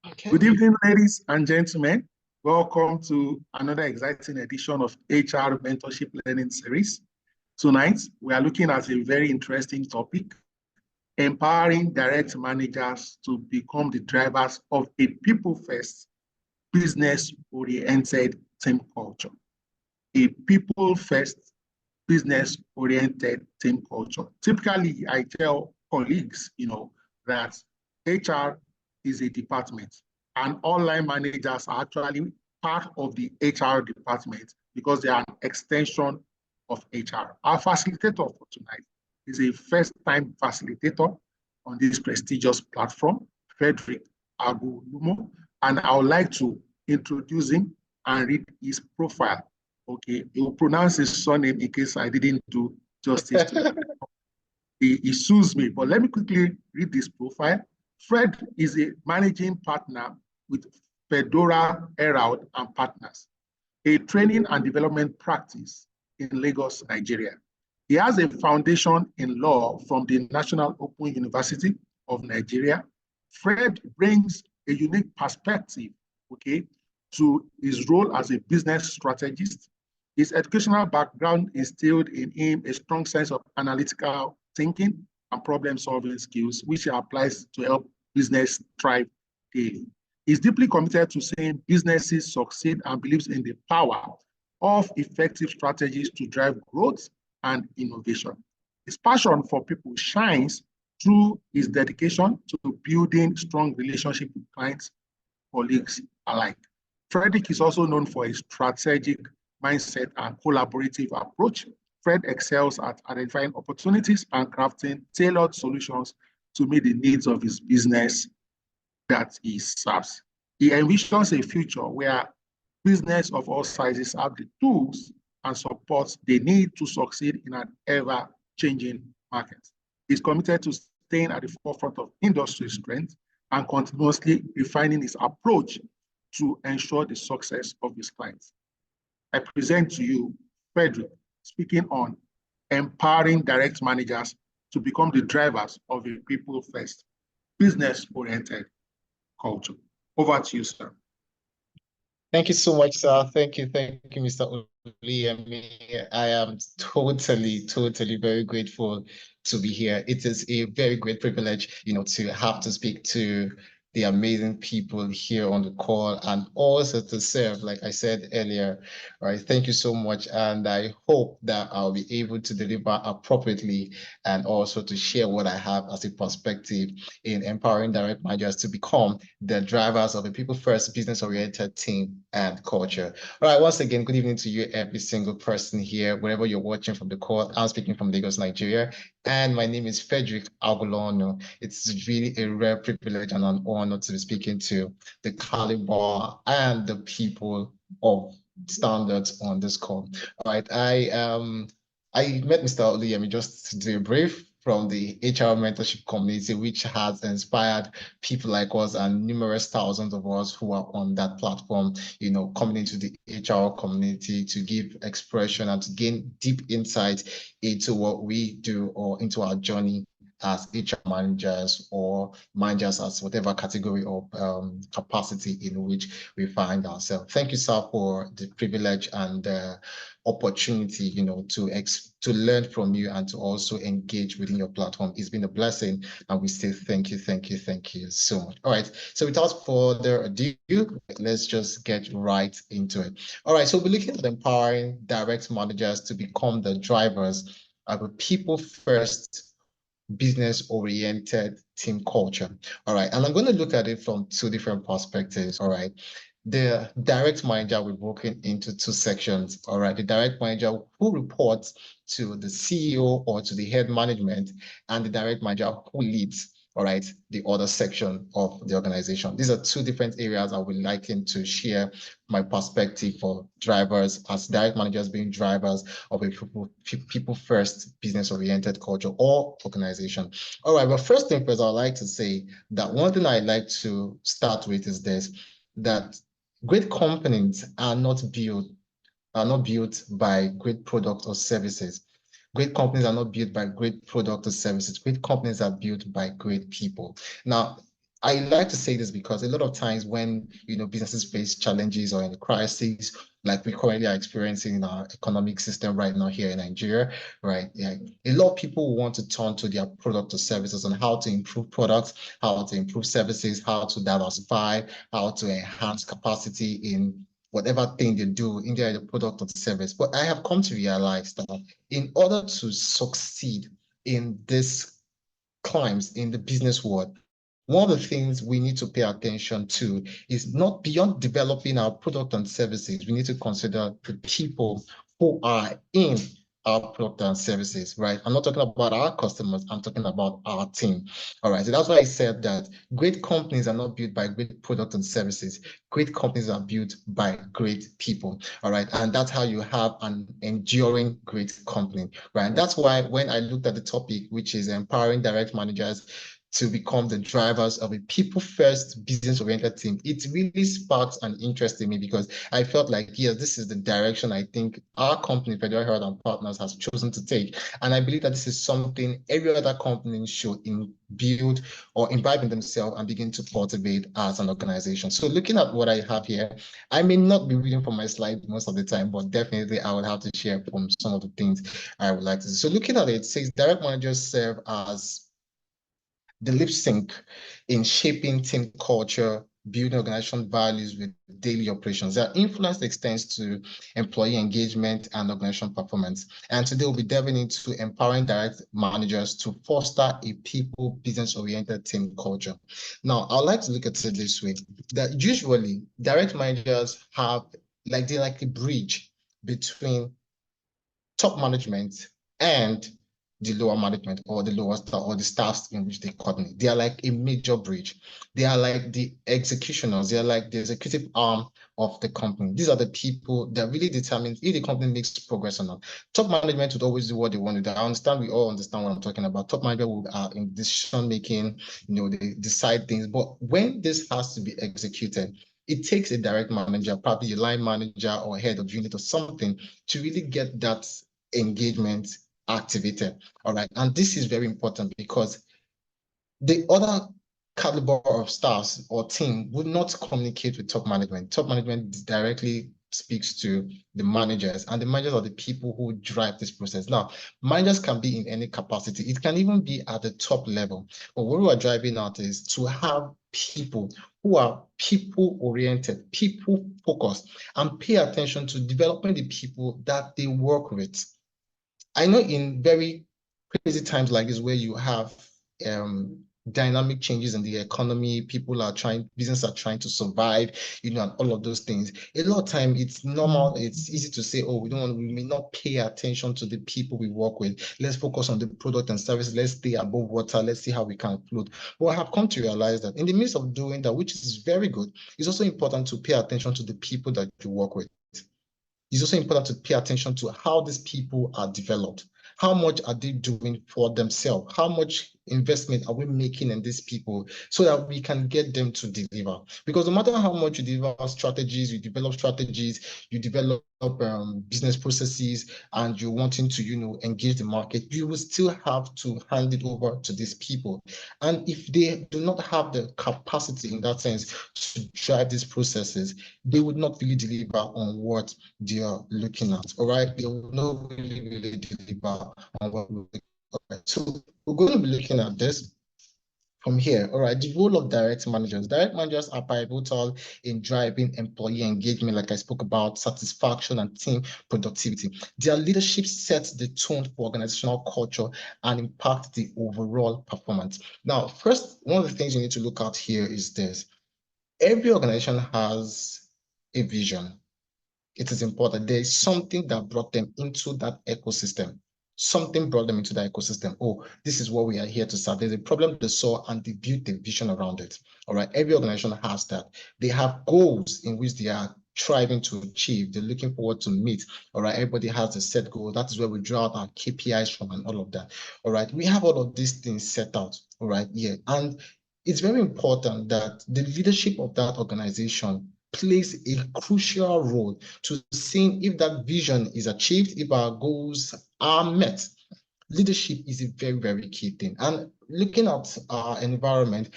Okay. Good evening, ladies and gentlemen. Welcome to another exciting edition of HR Mentorship Learning Series. Tonight, we are looking at a very interesting topic, empowering direct managers to become the drivers of a people-first, business-oriented team culture. A people-first, business-oriented team culture. Typically, I tell colleagues, that HR is a department, and all line managers are actually part of the HR department because they are an extension of HR. Our facilitator for tonight is a first-time facilitator on this prestigious platform, Frederick Agulumo, and I would like to introduce him and read his profile. Okay, he will pronounce his surname in case I didn't do justice to it. He sues me, but let me quickly read this profile. Fred is a managing partner with Fedora Herald and Partners, a training and development practice in Lagos, Nigeria. He has a foundation in law from the National Open University of Nigeria. Fred brings a unique perspective, okay, to his role as a business strategist. His educational background instilled in him a strong sense of analytical thinking and problem-solving skills, which he applies to help business thrive daily. He's deeply committed to seeing businesses succeed and believes in the power of effective strategies to drive growth and innovation. His passion for people shines through his dedication to building strong relationships with clients, colleagues alike. Frederick is also known for his strategic mindset and collaborative approach. Fred excels at identifying opportunities and crafting tailored solutions to meet the needs of his business that he serves. He envisions a future where business of all sizes have the tools and support they need to succeed in an ever-changing market. He's committed to staying at the forefront of industry strength and continuously refining his approach to ensure the success of his clients. I present to you Frederick speaking on empowering direct managers to become the drivers of a people-first, business-oriented culture. Over to you, sir. Thank you so much, sir. Thank you, Mr. Oluyemi. I am totally very grateful to be here. It is a very great privilege, to have to speak to the amazing people here on the call and also to serve, like I said earlier. All right, thank you so much. And I hope that I'll be able to deliver appropriately and also to share what I have as a perspective in empowering direct managers to become the drivers of a people-first, business-oriented team and culture. All right, once again, good evening to you, every single person here, wherever you're watching from the call. I'm speaking from Lagos, Nigeria, and my name is Frederick Agulumo. It's really a rare privilege and an honor to be speaking to the caliber and the people of standards on this call. All right, I met Mr. Oluyemi just to do a brief from the HR mentorship community, which has inspired people like us and numerous thousands of us who are on that platform, coming into the HR community to give expression and to gain deep insight into what we do or into our journey as HR managers or managers as whatever category or capacity in which we find ourselves. Thank you, sir, for the privilege and opportunity, to learn from you and to also engage within your platform. It's been a blessing, and we say thank you so much. All right, so without further ado, let's just get right into it. All right, so we're looking at empowering direct managers to become the drivers of a people-first, business-oriented team culture. All right, and I'm going to look at it from two different perspectives. All right, the direct manager, we're broken into two sections. All right, the direct manager who reports to the CEO or to the head management, and the direct manager who leads, all right, the other section of the organization. These are two different areas I would like to share my perspective for drivers as direct managers being drivers of a people-first, business-oriented culture or organization. All right, but first thing first, I'd like to say that one thing I'd like to start with is this, that great companies are not built by great products or services. Great companies are not built by great products or services. Great companies are built by great people. Now, I like to say this because a lot of times when businesses face challenges or in a crisis, like we currently are experiencing in our economic system right now here in Nigeria, right? Yeah, a lot of people want to turn to their product or services on how to improve products, how to improve services, how to diversify, how to enhance capacity in whatever thing they do in their product or service. But I have come to realize that in order to succeed in this climbs in the business world, one of the things we need to pay attention to is not beyond developing our product and services. We need to consider the people who are in our product and services, right? I'm not talking about our customers, I'm talking about our team. All right. So that's why I said that great companies are not built by great products and services. Great companies are built by great people. All right. And that's how you have an enduring great company, right? And that's why when I looked at the topic, which is empowering direct managers to become the drivers of a people-first, business-oriented team, it really sparked an interest in me because I felt like, yes, this is the direction I think our company, Federal Herald and Partners, has chosen to take. And I believe that this is something every other company should build or imbibe in themselves and begin to cultivate as an organization. So looking at what I have here, I may not be reading from my slide most of the time, but definitely I would have to share from some of the things I would like to see. So looking at it, it says direct managers serve as the lip sync in shaping team culture, building organization values with daily operations. Their influence extends to employee engagement and organization performance. And today we'll be delving into empowering direct managers to foster a people business-oriented team culture. Now, I'd like to look at it this way, that usually direct managers they're like a bridge between top management and the lower management or the lower staff or the staffs in which they coordinate. They are like a major bridge. They are like the executioners. They are like the executive arm of the company. These are the people that really determine if the company makes progress or not. Top management would always do what they want to do. I understand, we all understand what I'm talking about. Top management will in decision making, they decide things. But when this has to be executed, it takes a direct manager, probably a line manager or head of unit or something, to really get that engagement activated. All right. And this is very important because the other caliber of staffs or team would not communicate with top management. Top management directly speaks to the managers, and the managers are the people who drive this process. Now, managers can be in any capacity. It can even be at the top level. But what we are driving at is to have people who are people-oriented, people-focused, and pay attention to developing the people that they work with. I know in very crazy times like this where you have dynamic changes in the economy, businesses are trying to survive, and all of those things. A lot of time it's normal, it's easy to say, oh, we may not pay attention to the people we work with. Let's focus on the product and services. Let's stay above water. Let's see how we can float. But I have come to realize that in the midst of doing that, which is very good, it's also important to pay attention to the people that you work with. It's also important to pay attention to how these people are developed. How much are they doing for themselves? How much investment are we making in these people so that we can get them to deliver? Because no matter how much you develop strategies, you develop business processes, and you're wanting to, engage the market, you will still have to hand it over to these people. And if they do not have the capacity in that sense to drive these processes, they would not really deliver on what they are looking at. All right, they will not really deliver on what we're looking at. All right. So we're going to be looking at this from here. All right, the role of direct managers. Direct managers are pivotal in driving employee engagement, like I spoke about, satisfaction and team productivity. Their leadership sets the tone for organizational culture and impact the overall performance. Now, first, one of the things you need to look at here is this. Every organization has a vision. It is important. There is something that brought them into that ecosystem. Something brought them into that ecosystem. Oh, this is what we are here to solve. There's a problem they saw and they built a vision around it. All right. Every organization has that. They have goals in which they are striving to achieve. They're looking forward to meet. All right. Everybody has a set goal. That is where we draw out our KPIs from and all of that. All right. We have all of these things set out. All right. Yeah. And it's very important that the leadership of that organization plays a crucial role to seeing if that vision is achieved, if our goals are met. leadership is a very, very key thing. And looking at our environment,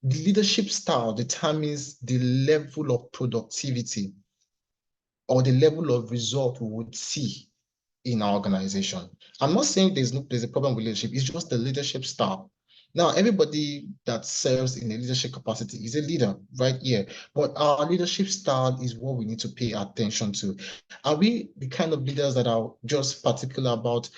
the leadership style determines the level of productivity or the level of result we would see in our organization. I'm not saying there's a problem with leadership, it's just the leadership style. Now, everybody that serves in a leadership capacity is a leader right here, but our leadership style is what we need to pay attention to. Are we the kind of leaders that are just particular about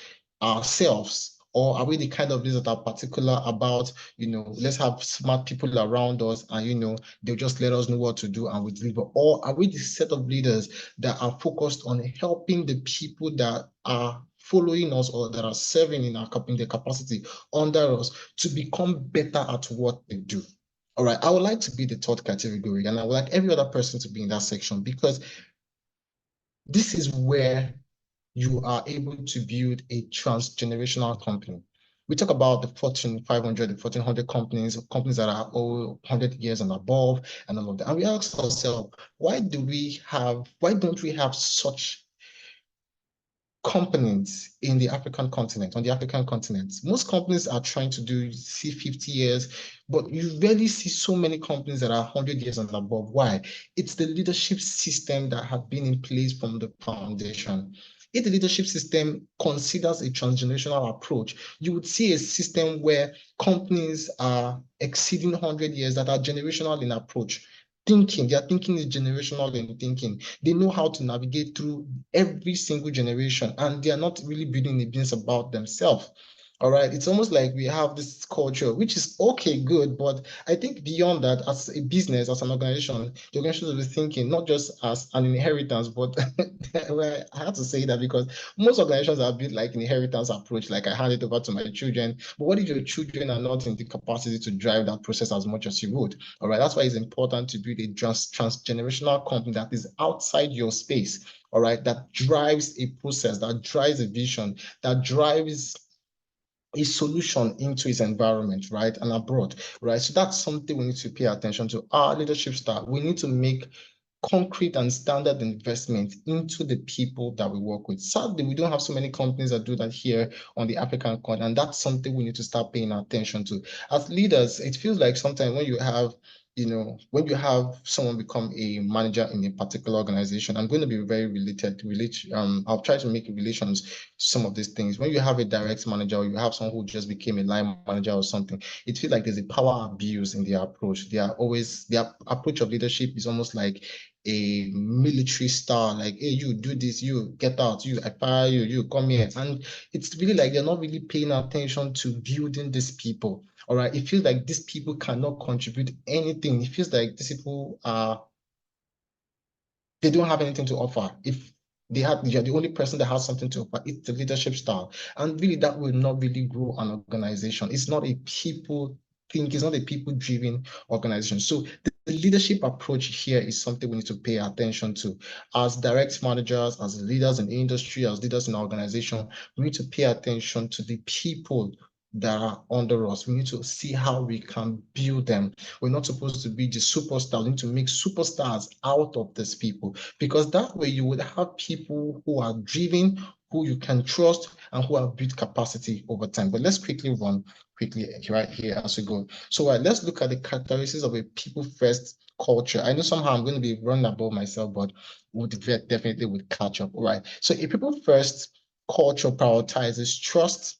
ourselves? Or are we the kind of leaders that are particular about, let's have smart people around us and, they'll just let us know what to do and we deliver? Or are we the set of leaders that are focused on helping the people that are following us or that are serving in the capacity under us to become better at what they do? All right, I would like to be the third category, and I would like every other person to be in that section, because this is where you are able to build a transgenerational company. We talk about the Fortune 500, the Fortune 100 companies that are all 100 years and above, and all of that. And we ask ourselves, why don't we have such companies in the African continent, on the African continent? Most companies are trying to see 50 years, but you rarely see so many companies that are 100 years and above. Why? It's the leadership system that have been in place from the foundation. If the leadership system considers a transgenerational approach, you would see a system where companies are exceeding 100 years that are generational in approach. Their thinking is generational in thinking. They know how to navigate through every single generation, and they are not really building a business about themselves. All right. It's almost like we have this culture, which is okay, good. But I think beyond that, as a business, as an organization, the organization will be thinking not just as an inheritance, but well, I have to say that because most organizations are built like an inheritance approach, like I hand it over to my children. But what if your children are not in the capacity to drive that process as much as you would? All right. That's why it's important to build a transgenerational company that is outside your space. All right. That drives a process, that drives a vision, that drives a solution into its environment, right, and abroad, right? So that's something we need to pay attention to. Our leadership style, we need to make concrete and standard investment into the people that we work with. Sadly, we don't have so many companies that do that here on the African continent, and that's something we need to start paying attention to. As leaders, it feels like sometimes when you have someone become a manager in a particular organization, I'm going to be very I'll try to make relations to some of these things. When you have a direct manager or you have someone who just became a line manager or something, it feels like there's a power abuse in their approach. Their approach of leadership is almost like a military style, like, hey, you do this, you get out, you, I fire you, you come here. And it's really like they're not really paying attention to building these people. All right. It feels like these people cannot contribute anything. It feels like these people they don't have anything to offer. If you're the only person that has something to offer, it's the leadership style. And really, that will not really grow an organization. It's not a people it's not a people-driven organization. So the leadership approach here is something we need to pay attention to. As direct managers, as leaders in the industry, as leaders in our organization, we need to pay attention to the people that are under us. We need to see how we can build them. We're not supposed to be the superstar. We need to make superstars out of these people, because that way you would have people who are driven, who you can trust, and who have built capacity over time. But let's quickly right here as we go. So let's look at the characteristics of a people first culture. I know somehow I'm going to be running above myself, but definitely would catch up. All right. So a people first culture prioritizes trust,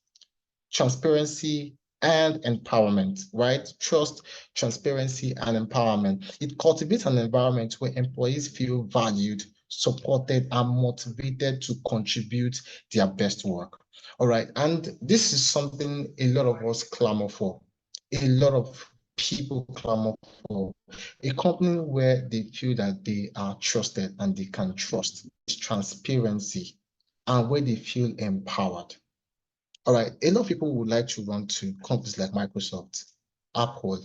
transparency, and empowerment, right? Trust, transparency, and empowerment. It cultivates an environment where employees feel valued, supported, and motivated to contribute their best work. All right. And this is something a lot of us clamor for. A lot of people clamor for a company where they feel that they are trusted and they can trust. It's transparency, and where they feel empowered. All right, a lot of people would like to run to companies like Microsoft, Apple,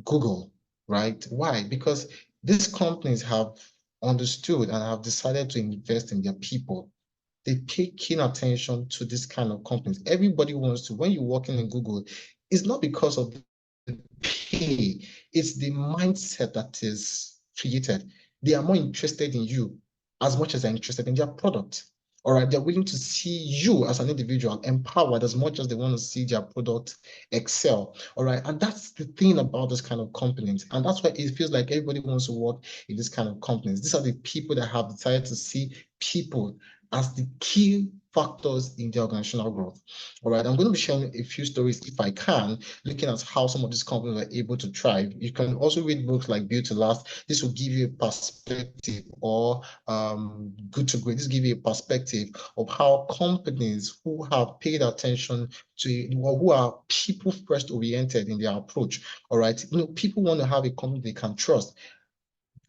Google, right? Why? Because these companies have understood and have decided to invest in their people. They pay keen attention to this kind of companies. Everybody wants to, when you're working in Google, it's not because of the pay, it's the mindset that is created. They are more interested in you as much as they're interested in their product. All right, they're willing to see you as an individual empowered as much as they want to see their product excel. All right, and that's the thing about this kind of companies, and that's why it feels like everybody wants to work in this kind of companies. These are the people that have decided to see people as the key factors in the organizational growth. All right, I'm going to be sharing a few stories, if I can, looking at how some of these companies were able to thrive. You can also read books like Built to Last. This will give you a perspective, or Good to Great. This will give you a perspective of how companies who have paid attention to, or who are people first oriented in their approach. All right, people want to have a company they can trust.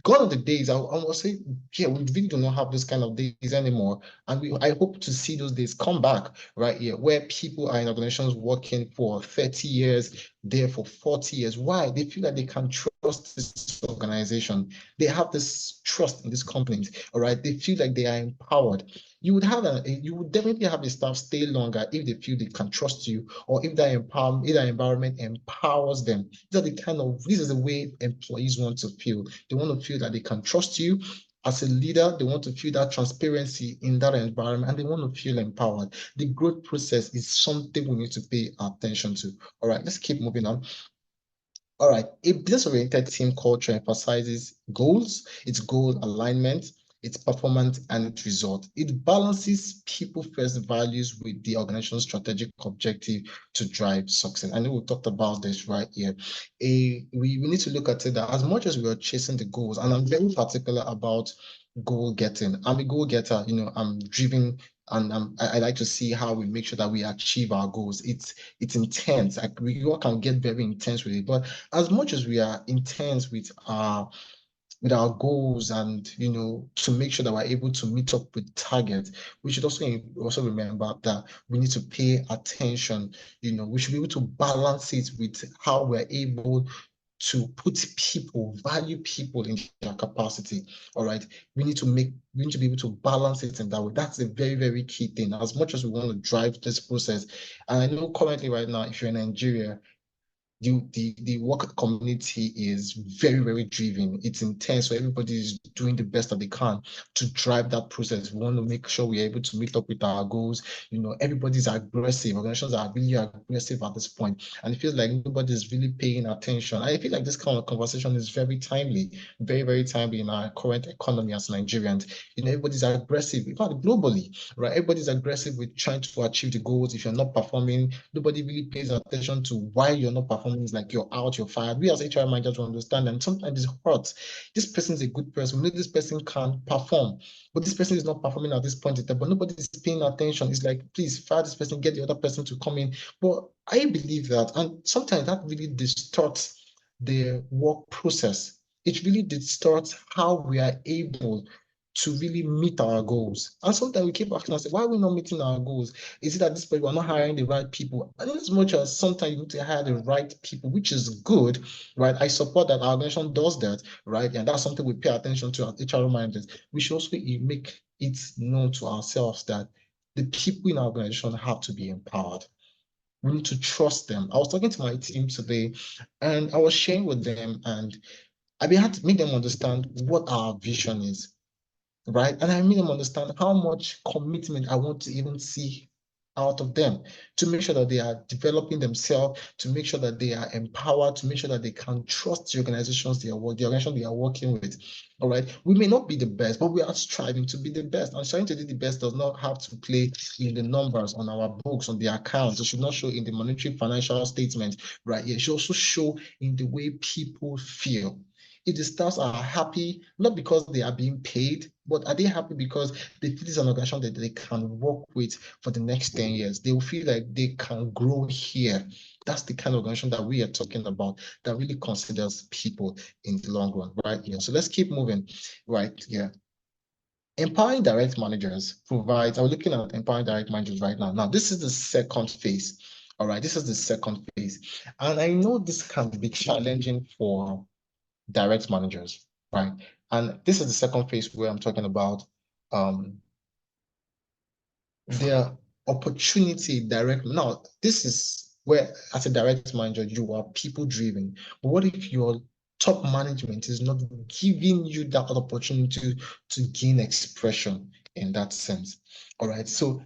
Gone are the days, I will say, yeah, we really do not have this kind of days anymore. And I hope to see those days come back, right here, where people are in organizations working for 30 years, there for 40 years. Why? They feel like they can trust this organization. They have this trust in these companies, all right? They feel like they are empowered. You would definitely have the staff stay longer if they feel they can trust you, or if that environment empowers them. This is the way employees want to feel. They want to feel that they can trust you as a leader. They want to feel that transparency in that environment, and they want to feel empowered. The growth process is something we need to pay attention to. All right, let's keep moving on. All right, a business-oriented team culture emphasizes goals, its goal alignment, its performance, and its result. It balances people-first values with the organization's strategic objective to drive success. I know we talked about this right here. We need to look at it that as much as we are chasing the goals, and I'm very particular about goal getting. I'm a goal getter, I'm driven, and I like to see how we make sure that we achieve our goals. It's intense. Like we all can get very intense with it, but as much as we are intense with our goals, and to make sure that we're able to meet up with targets, we should also remember that we need to pay attention. We should be able to balance it with how we're able to value people in their capacity. All right, we need to be able to balance it in that way. That's a very, very key thing. As much as we want to drive this process, and I know currently right now, if you're in Nigeria, the work community is very, very driven. It's intense, so everybody is doing the best that they can to drive that process. We want to make sure we're able to meet up with our goals. Everybody's aggressive. Organizations are really aggressive at this point, and it feels like nobody's really paying attention. I feel like this kind of conversation is very timely, very, very timely in our current economy as Nigerians. Everybody's aggressive, in fact, globally, right? Everybody's aggressive with trying to achieve the goals. If you're not performing, nobody really pays attention to why you're not performing. It's like you're out, you're fired. We as HR managers will understand, and sometimes it hurts. This person is a good person. We know this person can perform, but this person is not performing at this point in time. But nobody is paying attention. It's like, please fire this person, get the other person to come in. But I believe that, and sometimes that really distorts the work process. It really distorts how we are able to really meet our goals. And sometimes we keep asking ourselves, why are we not meeting our goals? Is it that this people are not hiring the right people? And as much as sometimes you need to hire the right people, which is good, right? I support that our organization does that, right? And that's something we pay attention to as HR managers. We should also make it known to ourselves that the people in our organization have to be empowered. We need to trust them. I was talking to my team today, and I was sharing with them, and I had to make them understand what our vision is, right? And I made them understand how much commitment I want to even see out of them, to make sure that they are developing themselves, to make sure that they are empowered, to make sure that they can trust the organization they are working with. All right. We may not be the best, but we are striving to be the best. And trying to be the best does not have to play in the numbers on our books, on the accounts. It should not show in the monetary financial statement, right? It should also show in the way people feel. If the staffs are happy, not because they are being paid, but are they happy because they feel this is an organization that they can work with for the next 10 years? They will feel like they can grow here. That's the kind of organization that we are talking about, that really considers people in the long run, right here. So let's keep moving right here. Empowering direct managers provides, I'm looking at empowering direct managers right now. Now, this is the second phase. All right, this is the second phase. And I know this can be challenging for direct managers, right? And this is the second phase where I'm talking about their opportunity direct. Now, this is where, as a direct manager, you are people driven. But what if your top management is not giving you that opportunity to gain expression? in that sense. All right. So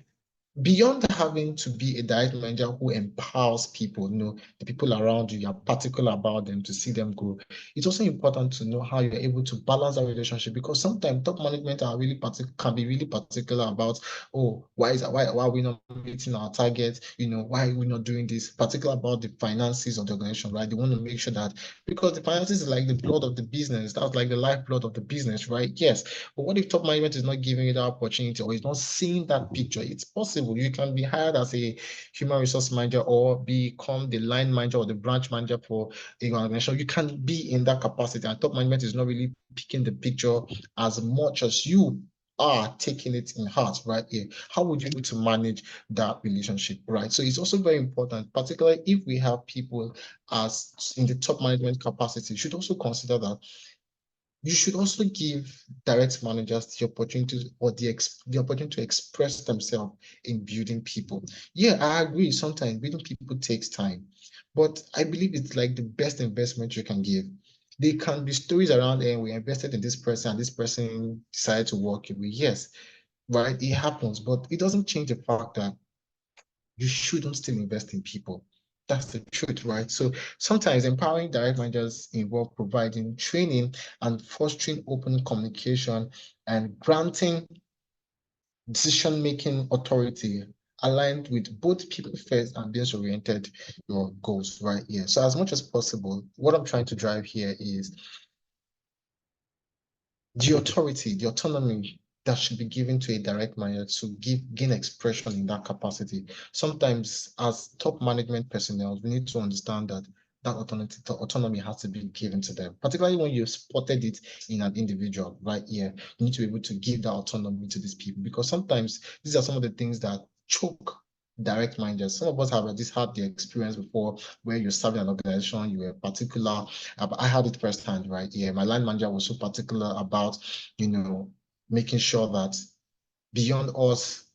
beyond having to be a direct manager who empowers people, the people around you, you're particular about them to see them grow. It's also important to know how you're able to balance that relationship, because sometimes top management are really can be really particular about, oh, why are we not meeting our targets? Why are we not doing this? Particular about the finances of the organization, right? They want to make sure that, because the finances is like the blood of the business, that's like the lifeblood of the business, right? Yes. But what if top management is not giving you that opportunity, or is not seeing that picture? It's possible you can be hired as a human resource manager or become the line manager or the branch manager for a organization. You can be in that capacity, and top management is not really picking the picture as much as you are taking it in heart, right here. How would you be able to manage that relationship, right? So it's also very important, particularly if we have people as in the top management capacity, you should also consider that you should also give direct managers the opportunity, or the opportunity to express themselves in building people. Yeah, I agree. Sometimes building people takes time, but I believe it's like the best investment you can give. There can be stories around, and we invested in this person and this person decided to walk away. Yes, right, it happens, but it doesn't change the fact that you shouldn't still invest in people. That's the truth, right? So sometimes empowering direct managers involve providing training and fostering open communication and granting decision-making authority aligned with both people first and business-oriented your goals, right here. So as much as possible, what I'm trying to drive here is the authority, the autonomy that should be given to a direct manager to gain expression in that capacity. Sometimes, as top management personnel, we need to understand that autonomy has to be given to them, particularly when you've spotted it in an individual right here. You need to be able to give that autonomy to these people, because sometimes these are some of the things that choke direct managers. Some of us have just had the experience before where you're serving an organization, you were particular. I had it firsthand, right? Yeah, my line manager was so particular about, making sure that beyond us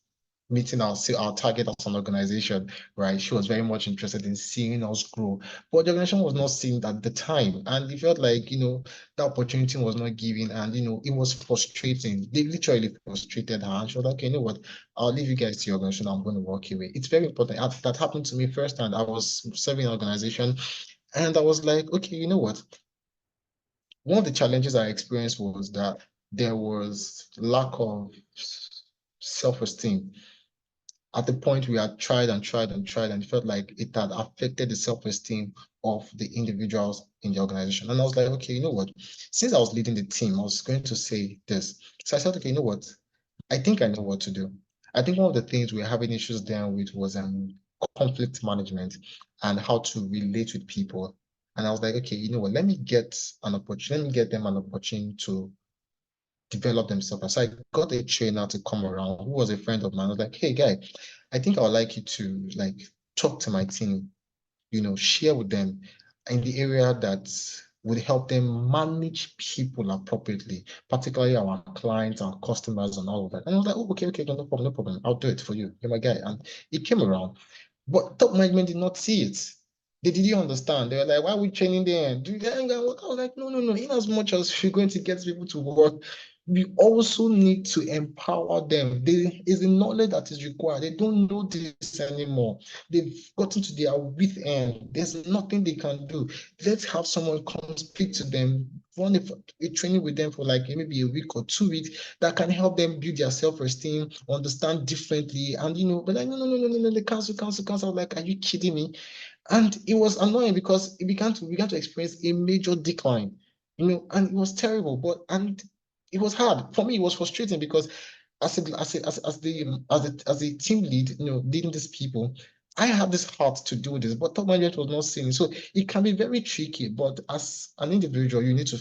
meeting our target as an organization, right? She was very much interested in seeing us grow. But the organization was not seeing that at the time. And it felt like, the opportunity was not given. And, it was frustrating. They literally frustrated her. And she was like, okay, you know what? I'll leave you guys to your organization. I'm going to walk away. It's very important. That happened to me firsthand. I was serving an organization and I was like, okay, you know what? One of the challenges I experienced was that there was lack of self-esteem. At the point we had tried and tried and tried, and it felt like it had affected the self-esteem of the individuals in the organization. And I was like, okay, you know what? Since I was leading the team, I was going to say this. So I said, okay, you know what? I think I know what to do. I think one of the things we're having issues there with was conflict management and how to relate with people. And I was like, okay, you know what? Let me get an opportunity. Let me get them an opportunity to develop themselves. So I got a trainer to come around who was a friend of mine. I was like, hey, guy, I think I would like you to talk to my team, share with them in the area that would help them manage people appropriately, particularly our clients, our customers, and all of that. And I was like, oh, okay, no problem, no problem. I'll do it for you. You're my guy. And it came around. But top management did not see it. They didn't understand. They were like, why are we training them? Do they ain't gonna work? I was like, no. In as much as you're going to get people to work, we also need to empower them. There is the knowledge that is required. They don't know this anymore. They've gotten to their wit end. There's nothing they can do. Let's have someone come speak to them, run a training with them for like maybe a week or 2 weeks that can help them build their self-esteem, understand differently. And but like, no, the cancel. I was like, are you kidding me? And it was annoying because we began to experience a major decline, and it was terrible. And it was hard for me. It was frustrating because as a team lead, leading these people, I had this heart to do this, but top management was not seeing. So it can be very tricky. But as an individual, you need to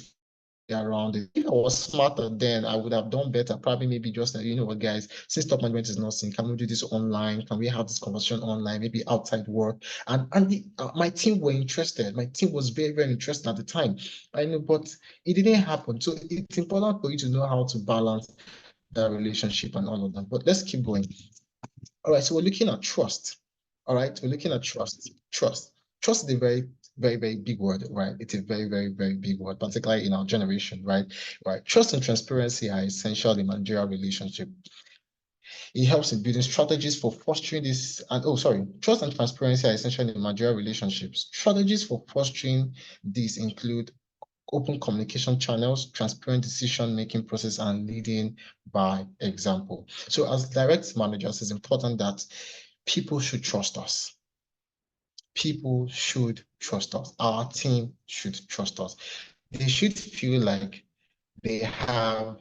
around it. If I was smarter then, I would have done better. Probably maybe just, you know what, guys, since top management is not seeing, can we do this online? Can we have this conversation online, maybe outside work? And my team were interested. My team was very, very interested at the time. I know, but it didn't happen. So it's important for you to know how to balance that relationship and all of that. But let's keep going. All right, so we're looking at trust. All right, we're looking at trust. Trust is a very very, very big word, right? It's a very, very, very big word, particularly in our generation, right? Right. Trust and transparency are essential in managerial relationship. It helps in building strategies for fostering this. And oh, sorry, trust and transparency are essential in managerial relationships. Strategies for fostering this include open communication channels, transparent decision-making process, and leading by example. So as direct managers, it's important that people should trust us. People should trust us. Our team should trust us. They should feel like they have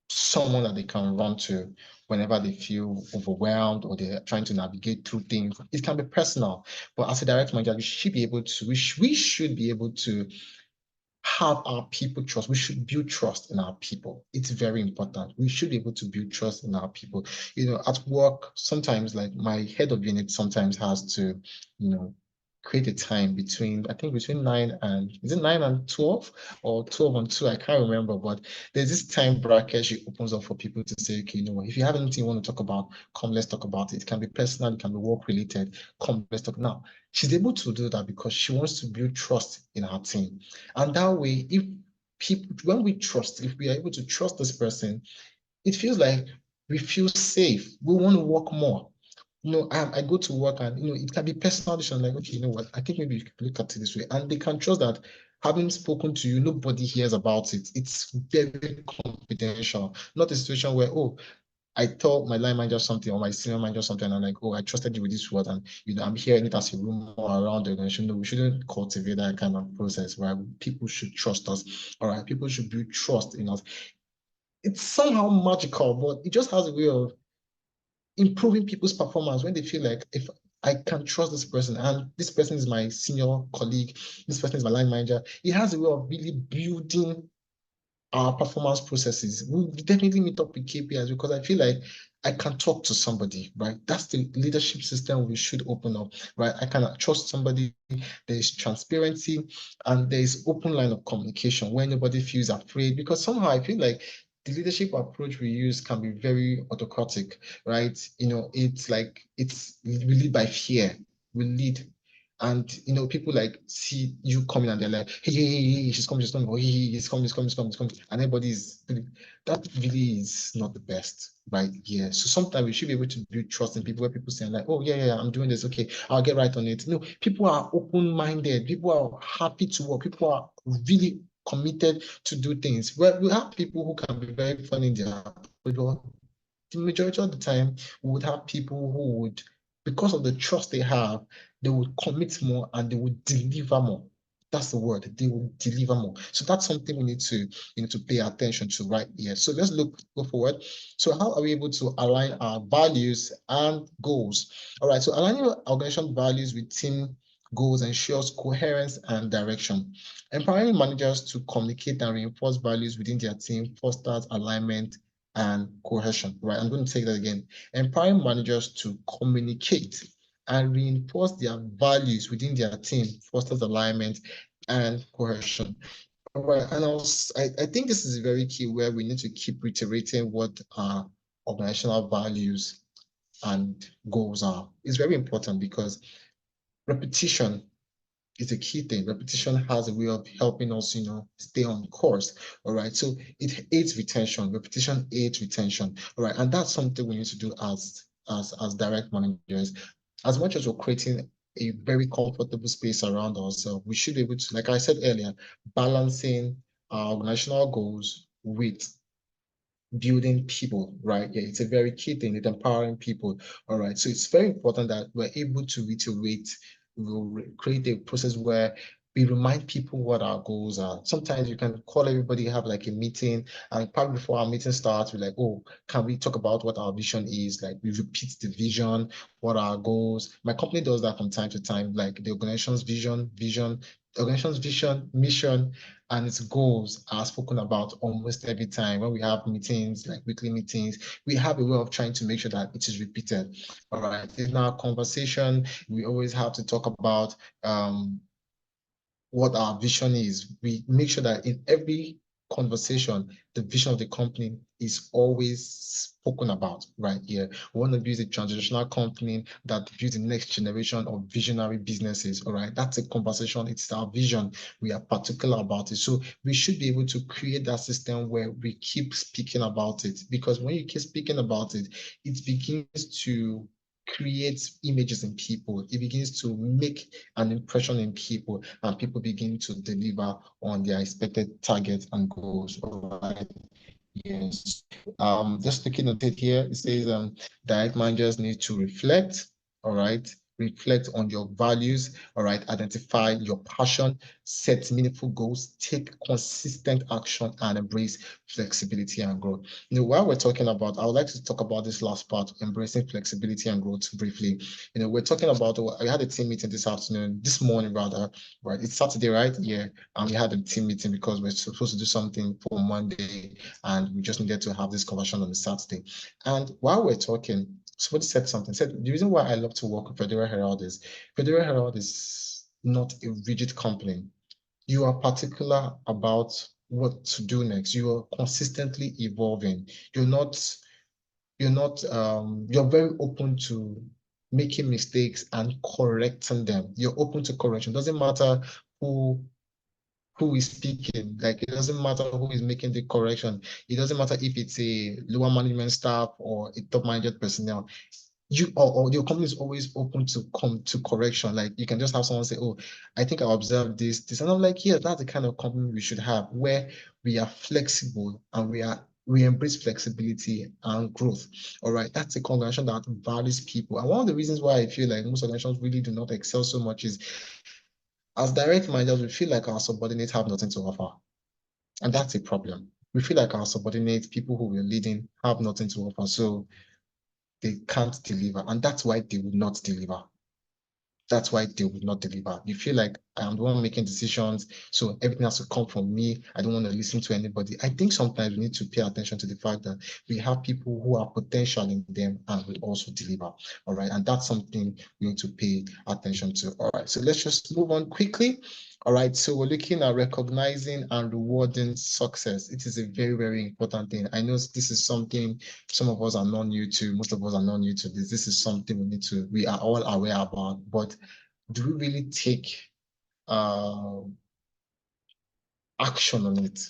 someone that they can run to whenever they feel overwhelmed or they're trying to navigate through things. It can be personal, but as a direct manager, we should be able to, we should be able to have our people trust. We should build trust in our people. It's very important. We should be able to build trust in our people. You know, at work, sometimes like my head of unit sometimes has to, you know, create a time between, I think between 9 and, is it 9 and 12 or 12 and 2? I can't remember, but there's this time bracket she opens up for people to say, okay, you know what, if you have anything you want to talk about, come, let's talk about it. It can be personal, it can be work related. Come, let's talk now. She's able to do that because she wants to build trust in her team. And that way, if people, when we trust, if we are able to trust this person, it feels like we feel safe. We want to work more. You know, I go to work and, you know, it can be personal decision like, okay, you know what, I think maybe you could look at it this way. And they can trust that having spoken to you, nobody hears about it. It's very confidential, not a situation where, oh, I told my line manager something or my senior manager something, and I'm like, oh, I trusted you with this word, and you know, I'm hearing it as a rumor around the organization. No, we shouldn't cultivate that kind of process where people should trust us. All right, people should build trust in us. It's somehow magical, but it just has a way of improving people's performance when they feel like if I can trust this person and this person is my senior colleague, this person is my line manager. It has a way of really building our performance processes. We definitely meet up with KPIs because I feel like I can talk to somebody, right? That's the leadership system we should open up, right? I can trust somebody. There's transparency and there's open line of communication where nobody feels afraid because somehow I feel like the leadership approach we use can be very autocratic, right? You know, it's like we lead by fear. We lead and you know, people like see you coming and they're like, hey, she's coming, or hey, he's coming, and everybody's that really is not the best, right? Yeah. So sometimes we should be able to build trust in people where people say like, oh yeah, I'm doing this, okay, I'll get right on it. No, people are open-minded, people are happy to work, people are really committed to do things. Well, we have people who can be very funny in their but the majority of the time we would have people who would, because of the trust they have, they would commit more and they would deliver more. That's the word. They will deliver more. So that's something we need to pay attention to right here. So let's go forward. So how are we able to align our values and goals? All right. So aligning organization values with team goals ensures coherence and direction. Empowering managers to communicate and reinforce values within their team fosters alignment and cohesion. Right. I'm going to take that again. Empowering managers to communicate and reinforce their values within their team fosters alignment and cohesion. All right, and I think this is very key where we need to keep reiterating what our organizational values and goals are. It's very important because repetition is a key thing. Repetition has a way of helping us, you know, stay on course. All right, so it aids retention. Repetition aids retention. All right, and that's something we need to do as direct managers. As much as we're creating a very comfortable space around ourselves, we should be able to, like I said earlier, balancing our organizational goals with building people, right? Yeah, it's a very key thing, it's empowering people. All right. So it's very important that we're able to reiterate, we'll create a process where we remind people what our goals are. Sometimes you can call everybody, have like a meeting, and probably before our meeting starts, we're like, oh, can we talk about what our vision is? Like we repeat the vision, what our goals. My company does that from time to time, like the organization's vision, mission, and its goals are spoken about almost every time when we have meetings, like weekly meetings. We have a way of trying to make sure that it is repeated. All right. In our conversation, we always have to talk about what our vision is. We make sure that in every conversation, the vision of the company is always spoken about right here. We want to build a transitional company that builds the next generation of visionary businesses. All right, that's a conversation. It's our vision. We are particular about it. So we should be able to create that system where we keep speaking about it, because when you keep speaking about it, it begins to create images in people. It begins to make an impression in people, and people begin to deliver on their expected targets and goals. All right. Yes. Just looking at it here, it says direct managers need to reflect, all right, reflect on your values, all right, identify your passion, set meaningful goals, take consistent action, and embrace flexibility and growth. While we're talking about, I would like to talk about this last part, embracing flexibility and growth briefly. We're talking about, we had a team meeting this morning rather, right? It's Saturday, right? Yeah. And we had a team meeting because we're supposed to do something for Monday, and we just needed to have this conversation on the Saturday. And while we're talking, somebody said something, said the reason why I love to work with Federal Herald is not a rigid company. You are particular about what to do next. You are consistently evolving. You're very open to making mistakes and correcting them. You're open to correction. Doesn't matter who is speaking. Like, it doesn't matter who is making the correction. It doesn't matter if it's a lower management staff or a top management personnel. You or your company is always open to come to correction. Like, you can just have someone say, "Oh, I think I observed this," and I'm like, "Yeah, that's the kind of company we should have, where we are flexible and we embrace flexibility and growth." All right, that's a organization that values people. And one of the reasons why I feel like most organizations really do not excel so much is, as direct managers, we feel like our subordinates have nothing to offer. And that's a problem. We feel like our subordinates, people who we're leading, have nothing to offer. So they can't deliver. And that's why they will not deliver. That's why they would not deliver. You feel like I'm the one making decisions, so everything has to come from me. I don't want to listen to anybody. I think sometimes we need to pay attention to the fact that we have people who are potential in them and will also deliver. All right. And that's something we need to pay attention to. All right. So let's just move on quickly. All right. So we're looking at recognizing and rewarding success. It is a very, very important thing. I know this is something some of us are not new to. Most of us are not new to this. This is something we are all aware about. But do we really take action on it?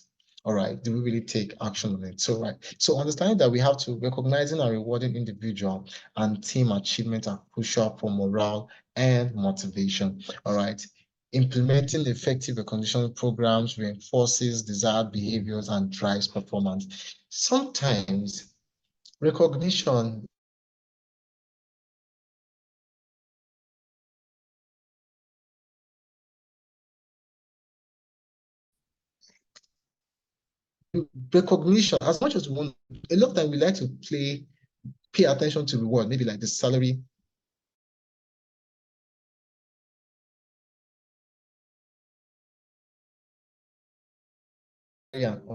All right, do we really take action on it? So, right, so understanding that we have to recognizing and rewarding individual and team achievement are crucial for morale and motivation. All right, implementing effective recognition programs reinforces desired behaviors and drives performance. Sometimes recognition recognition, as much as we want, a lot of time we like to pay attention to reward, maybe like the salary. Yeah, or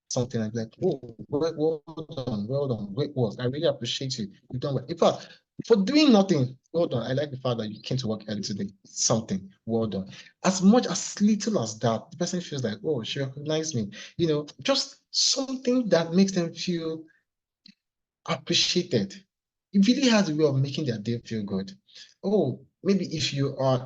something like, oh, well done, great work. I really appreciate you. You've done well. In fact, for doing nothing, well done. I like the fact that you came to work early today. Something, well done. As much as little as that, the person feels like, oh, she recognized me. Just something that makes them feel appreciated. It really has a way of making their day feel good. Oh, maybe if you are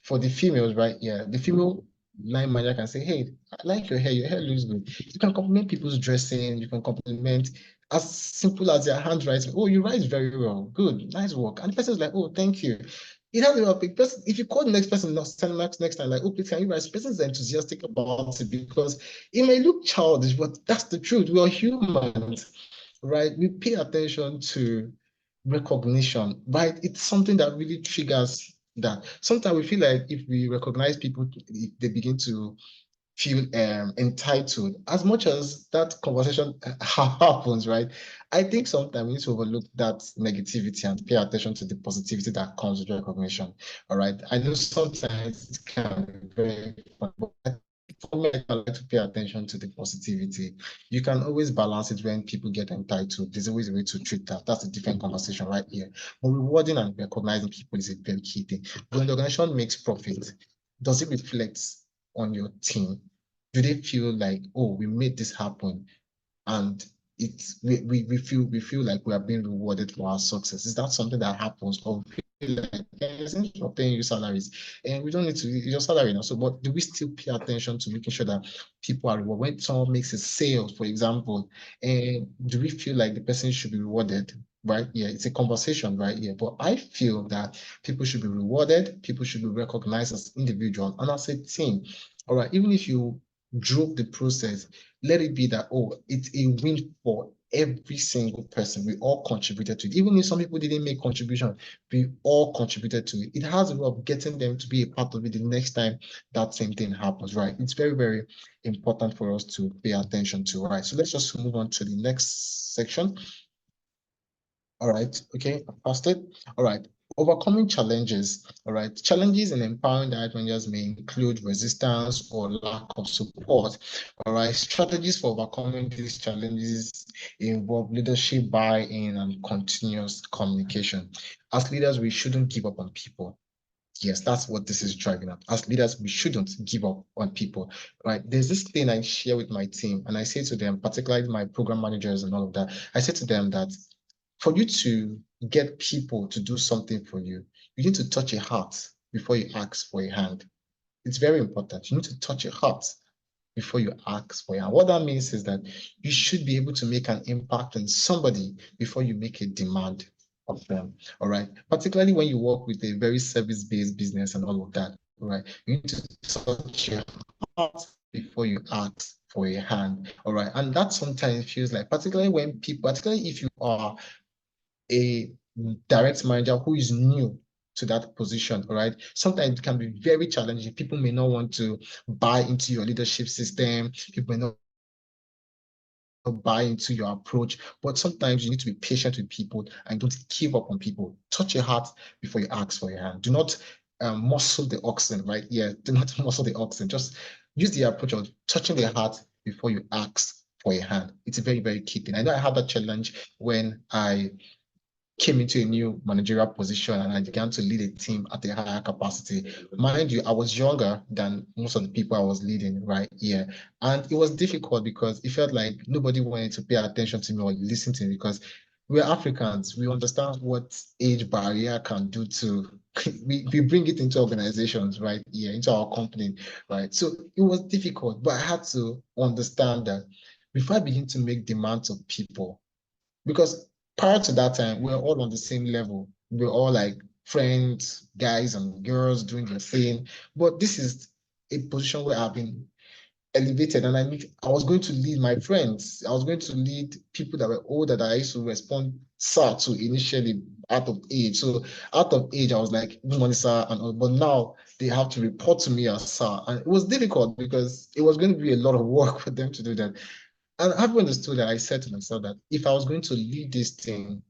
for the females, right? Yeah, the female line manager can say, hey, I like your hair looks good. You can compliment people's dressing, you can compliment as simple as their handwriting. Oh, you write very well, good, nice work. And the person is like, oh, thank you. It has a way of person. If you call the next person next time, like, oh, please, can you write? The person is enthusiastic about it because it may look childish, but that's the truth. We are humans, right? We pay attention to recognition, right? It's something that really triggers that. Sometimes we feel like if we recognize people, they begin to feel entitled. As much as that conversation happens, right? I think sometimes we need to overlook that negativity and pay attention to the positivity that comes with recognition. All right. I know sometimes it can be very fun, but for me, I like to pay attention to the positivity. You can always balance it when people get entitled. There's always a way to treat that. That's a different conversation right here. But rewarding and recognizing people is a very key thing. When the organization makes profit, does it reflect on your team? Do they feel like, oh, we made this happen, and we feel like we are being rewarded for our success? Is that something that happens, or we feel like isn't you're paying you salaries and we don't need to your salary now? So, but do we still pay attention to making sure that people are rewarded? When someone makes a sale, for example, and do we feel like the person should be rewarded? Right? Yeah, it's a conversation, right? Yeah, but I feel that people should be rewarded, people should be recognized as individuals and as a team. All right, even if you drove the process, let it be that, oh, it's a win for every single person. We all contributed to it. Even if some people didn't make contribution, we all contributed to it. It has a way of getting them to be a part of it the next time that same thing happens, right? It's very, very important for us to pay attention to, right? So let's just move on to the next section. All right, okay, I passed it. All right, overcoming challenges. All right, challenges in empowering direct managers may include resistance or lack of support. All right, strategies for overcoming these challenges involve leadership buy-in and continuous communication. As leaders, we shouldn't give up on people. Yes, that's what this is driving at. As leaders, we shouldn't give up on people, right? There's this thing I share with my team, and I say to them, particularly my program managers and all of that, I say to them that for you to get people to do something for you, you need to touch a heart before you ask for a hand. It's very important. You need to touch a heart before you ask for a hand. What that means is that you should be able to make an impact on somebody before you make a demand of them. All right. Particularly when you work with a very service-based business and all of that. All right. You need to touch your heart before you ask for a hand. All right. And that sometimes feels like, particularly if you are a direct manager who is new to that position, all right? Sometimes it can be very challenging. People may not want to buy into your leadership system. People may not buy into your approach, but sometimes you need to be patient with people and don't give up on people. Touch your heart before you ask for your hand. Do not muscle the oxen, right? Yeah, do not muscle the oxen. Just use the approach of touching their heart before you ask for a hand. It's a very, very key thing. I know I had that challenge when I came into a new managerial position and I began to lead a team at a higher capacity. Mind you, I was younger than most of the people I was leading, right? Yeah. And it was difficult because it felt like nobody wanted to pay attention to me or listen to me because we're Africans. We understand what age barrier can do to we bring it into organizations, right? Yeah, into our company, right? So it was difficult, but I had to understand that before I begin to make demands of people, because prior to that time, we were all on the same level. We were all like friends, guys and girls doing the thing. But this is a position where I've been elevated and I was going to lead my friends. I was going to lead people that were older that I used to respond sir to initially out of age. So out of age, I was like, good morning, sir. And all, but now they have to report to me as sir. And it was difficult because it was going to be a lot of work for them to do that. And having understood that, I said to myself that if I was going to lead this thing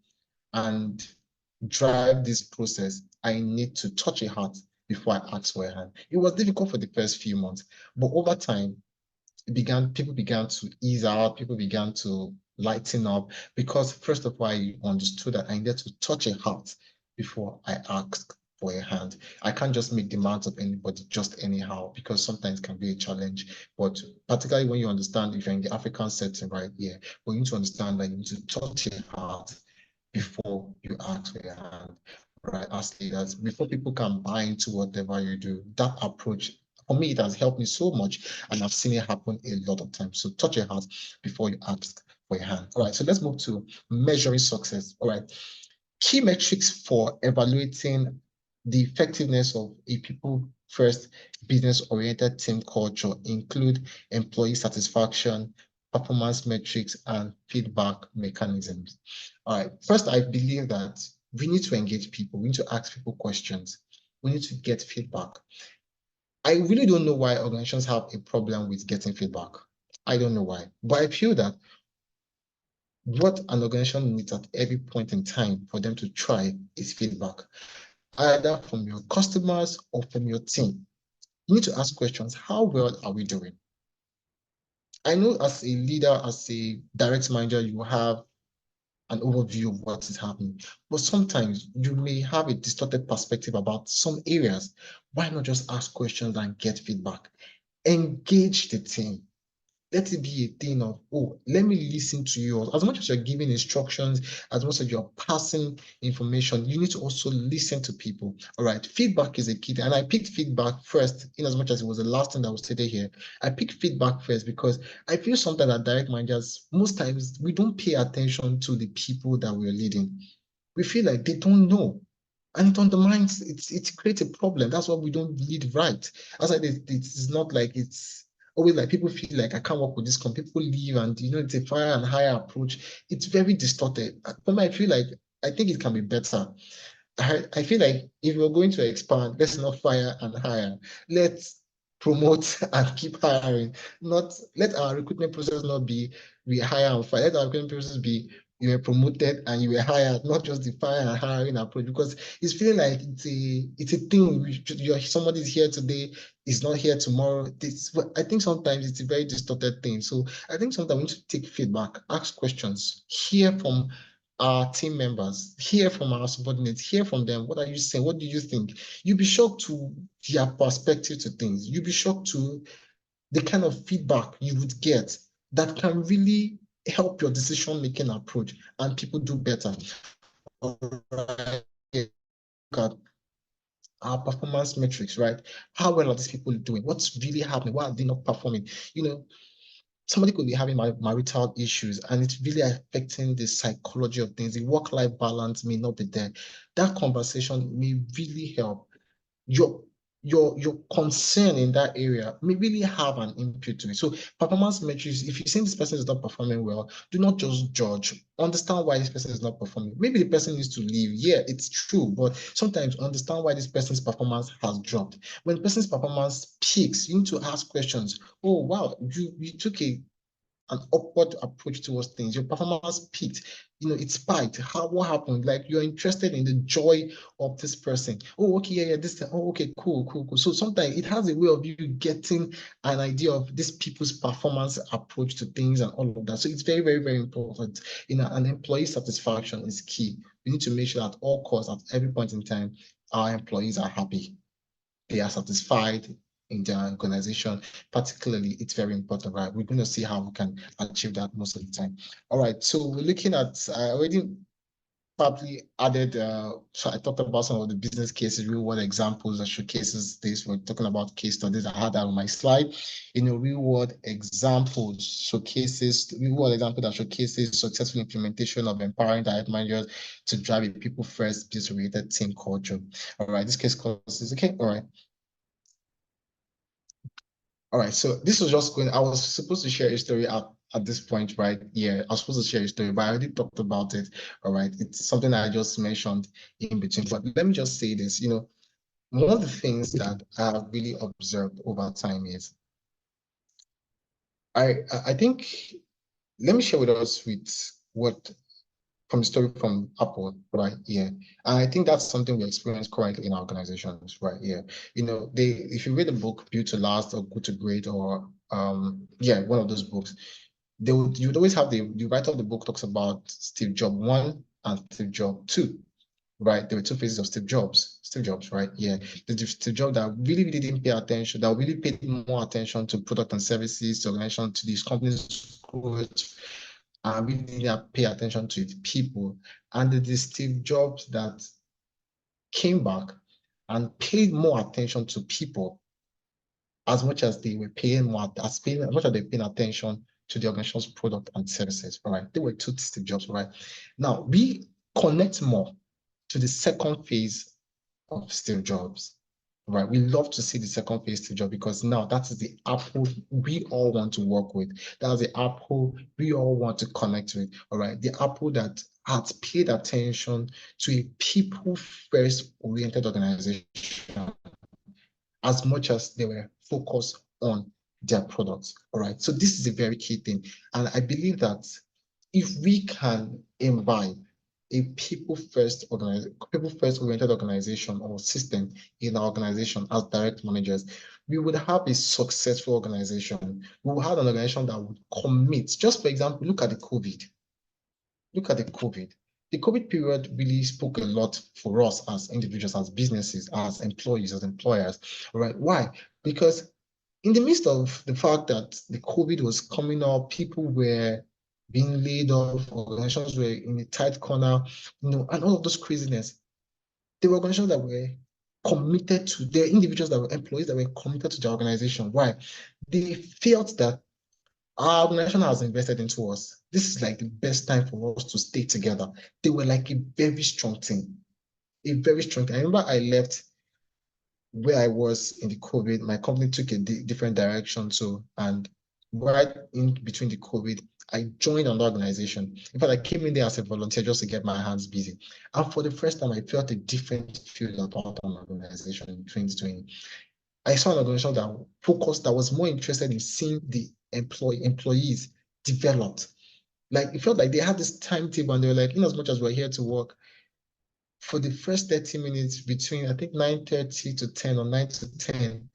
and drive this process, I need to touch a heart before I ask for a hand. It was difficult for the first few months, but over time, people began to ease out, people began to lighten up because first of all, I understood that I needed to touch a heart before I asked for a hand. I can't just make demands of anybody just anyhow because sometimes it can be a challenge. But particularly when you understand if you're in the African setting, right? Yeah, but you need to understand that you need to touch a heart before you ask for your hand, right? As leaders, before people can buy into whatever you do, that approach, for me, it has helped me so much, and I've seen it happen a lot of times. So touch your heart before you ask for your hand. All right, so let's move to measuring success. All right, key metrics for evaluating the effectiveness of a people first business-oriented team culture include employee satisfaction, performance metrics, and feedback mechanisms. All right, first, I believe that we need to engage people. We need to ask people questions. We need to get feedback. I really don't know why organizations have a problem with getting feedback. I don't know why, but I feel that what an organization needs at every point in time for them to try is feedback, either from your customers or from your team. You need to ask questions. How well are we doing? I know as a leader, as a direct manager, you have an overview of what is happening, but sometimes you may have a distorted perspective about some areas. Why not just ask questions and get feedback? engage the team. Let it be a thing of, oh, let me listen to you. As much as you're giving instructions, as much as you're passing information, you need to also listen to people. All right. Feedback is a key thing. And I picked feedback first, in as much as it was the last thing that was stated here. I picked feedback first because I feel sometimes that direct managers, most times, we don't pay attention to the people that we're leading. We feel like they don't know. And it undermines, it creates a problem. That's why we don't lead right. As I did, it's not like it's always like people feel like I can't work with this company. People leave and it's a fire and hire approach. It's very distorted. For me, I feel like I think it can be better. I feel like if we're going to expand, let's not fire and hire. Let's promote and keep hiring. Not let our recruitment process not be we hire and fire. Let our recruitment process be you were promoted and you were hired, not just the fire and hiring approach. Because it's feeling like it's a thing. Somebody's here today, is not here tomorrow. I think sometimes it's a very distorted thing. So I think sometimes we need to take feedback, ask questions, hear from our team members, hear from our subordinates, hear from them. What are you saying? What do you think? You'll be shocked to their perspective to things. You'll be shocked to the kind of feedback you would get that can really help your decision-making approach and people do better. All right. Look at our performance metrics, right? How well are these people doing? What's really happening? Why are they not performing? Somebody could be having marital issues and it's really affecting the psychology of things. The work-life balance may not be there. That conversation may really help. Your concern in that area may really have an input to it. So performance metrics, if you think this person is not performing well, do not just judge. Understand why this person is not performing. Maybe the person needs to leave. Yeah, it's true, but sometimes understand why this person's performance has dropped. When the person's performance peaks, you need to ask questions. Oh, wow, you took an upward approach towards things. Your performance peaked, it spiked. What happened? Like you're interested in the joy of this person. Oh, okay, yeah, this. Oh, okay, cool. So sometimes it has a way of you getting an idea of these people's performance approach to things and all of that. So it's very, very, very important. An employee satisfaction is key. We need to make sure at all costs, at every point in time, our employees are happy. They are satisfied in their organization. Particularly, it's very important, right? We're going to see how we can achieve that most of the time. All right, so we're looking at, I already probably added, so I talked about some of the business cases, real world examples that showcases this. We're talking about case studies. I had that on my slide. Real world examples showcases, real world example that showcases successful implementation of empowering direct managers to drive a people first business related team culture. All right, this case is okay. All right. All right, so this was just I was supposed to share a story at this point, right? Yeah, I was supposed to share a story, but I already talked about it. All right, it's something I just mentioned in between. But let me just say this, one of the things that I have really observed over time is I think let me share with us with what from the story from Apple, right? Yeah. And I think that's something we experience currently in our organizations, right? Yeah. If you read the book Built to Last or Good to Great or one of those books, you'd always have the writer of the book talks about Steve Jobs 1 and Steve Jobs 2. Right, there were two phases of Steve Jobs, right? Yeah, the Steve Jobs that really, really didn't pay attention, that really paid more attention to product and services, to organization, to these companies' growth, and really didn't pay attention to its people. And the Steve Jobs that came back and paid more attention to people as much as they were paying as much as they paying attention to the organization's product and services. All right, they were two Steve Jobs. Right, now we connect more to the second phase of Steve Jobs. Right, we love to see the second phase Steve Jobs because now that is the Apple we all want to work with. That's the Apple we all want to connect with. All right, the Apple that has paid attention to a people first oriented organization as much as they were focused on their products. All right, so this is a very key thing, and I believe that if we can invite a people first oriented organization or system in our organization as direct managers, we would have a successful organization. We will have an organization that would commit. Just for example, look at the COVID. Look at the COVID. The COVID period really spoke a lot for us as individuals, as businesses, as employees, as employers. Right? Why? Because in the midst of the fact that the COVID was coming up, people were being laid off, organizations were in a tight corner, and all of those craziness, there were organizations that were committed to, their individuals that were employees that were committed to the organization. Why? They felt that our organization has invested into us. This is like the best time for us to stay together. They were like a very strong team, a very strong team. I remember I left where I was in the COVID, my company took a different direction. So, and right in between the COVID, I joined another organization. In fact, I came in there as a volunteer just to get my hands busy. And for the first time, I felt a different feel about an organization in 2020. I saw an organization that focused, that was more interested in seeing the employees developed. Like it felt like they had this timetable and they were like, in as much as we're here to work, for the first 30 minutes between, I think 9:30 to 10 or 9 to 10,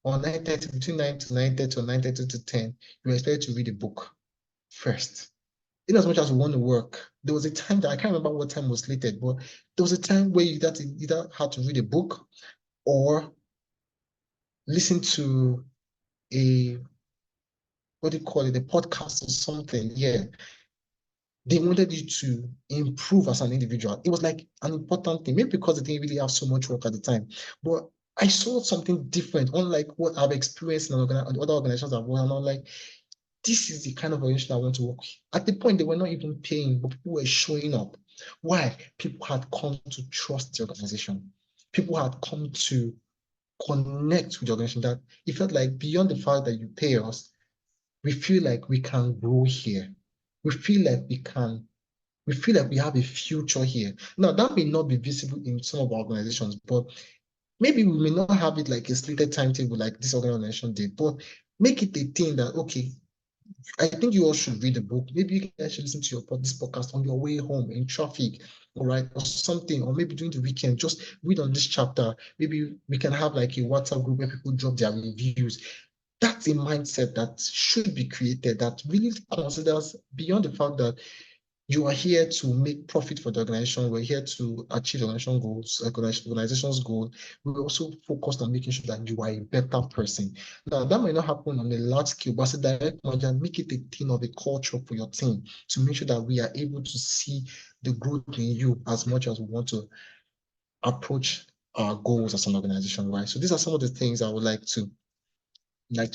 or 9:30, between 9 to 9:30 or 9:30 to 10, you're expected to read a book first. In as much as we want to work, there was a time that I can't remember what time was slated, but there was a time where you either had to read a book or listen to a, what do you call it, a podcast or something. Yeah. They wanted you to improve as an individual. It was like an important thing, maybe because they didn't really have so much work at the time. But I saw something different, unlike what I've experienced in other organizations I've worked. And I'm like, this is the kind of organization I want to work with. At the point, they were not even paying, but people were showing up. Why? People had come to trust the organization. People had come to connect with the organization, that it felt like beyond the fact that you pay us, we feel like we can grow here. We feel like we have a future here. Now, that may not be visible in some of our organizations, but maybe we may not have it like a slated timetable like this organization did, but make it a thing that, okay, I think you all should read the book. Maybe you guys should listen to this podcast on your way home in traffic, all right, or something, or maybe during the weekend, just read on this chapter. Maybe we can have like a WhatsApp group where people drop their reviews. That's a mindset that should be created that really considers beyond the fact that you are here to make profit for the organization. We're here to achieve the organization goals, organization's goal. We're also focused on making sure that you are a better person. Now, that might not happen on a large scale, but as a direct manager, make it a thing of a culture for your team to make sure that we are able to see the growth in you as much as we want to approach our goals as an organization, right? So these are some of the things I would like to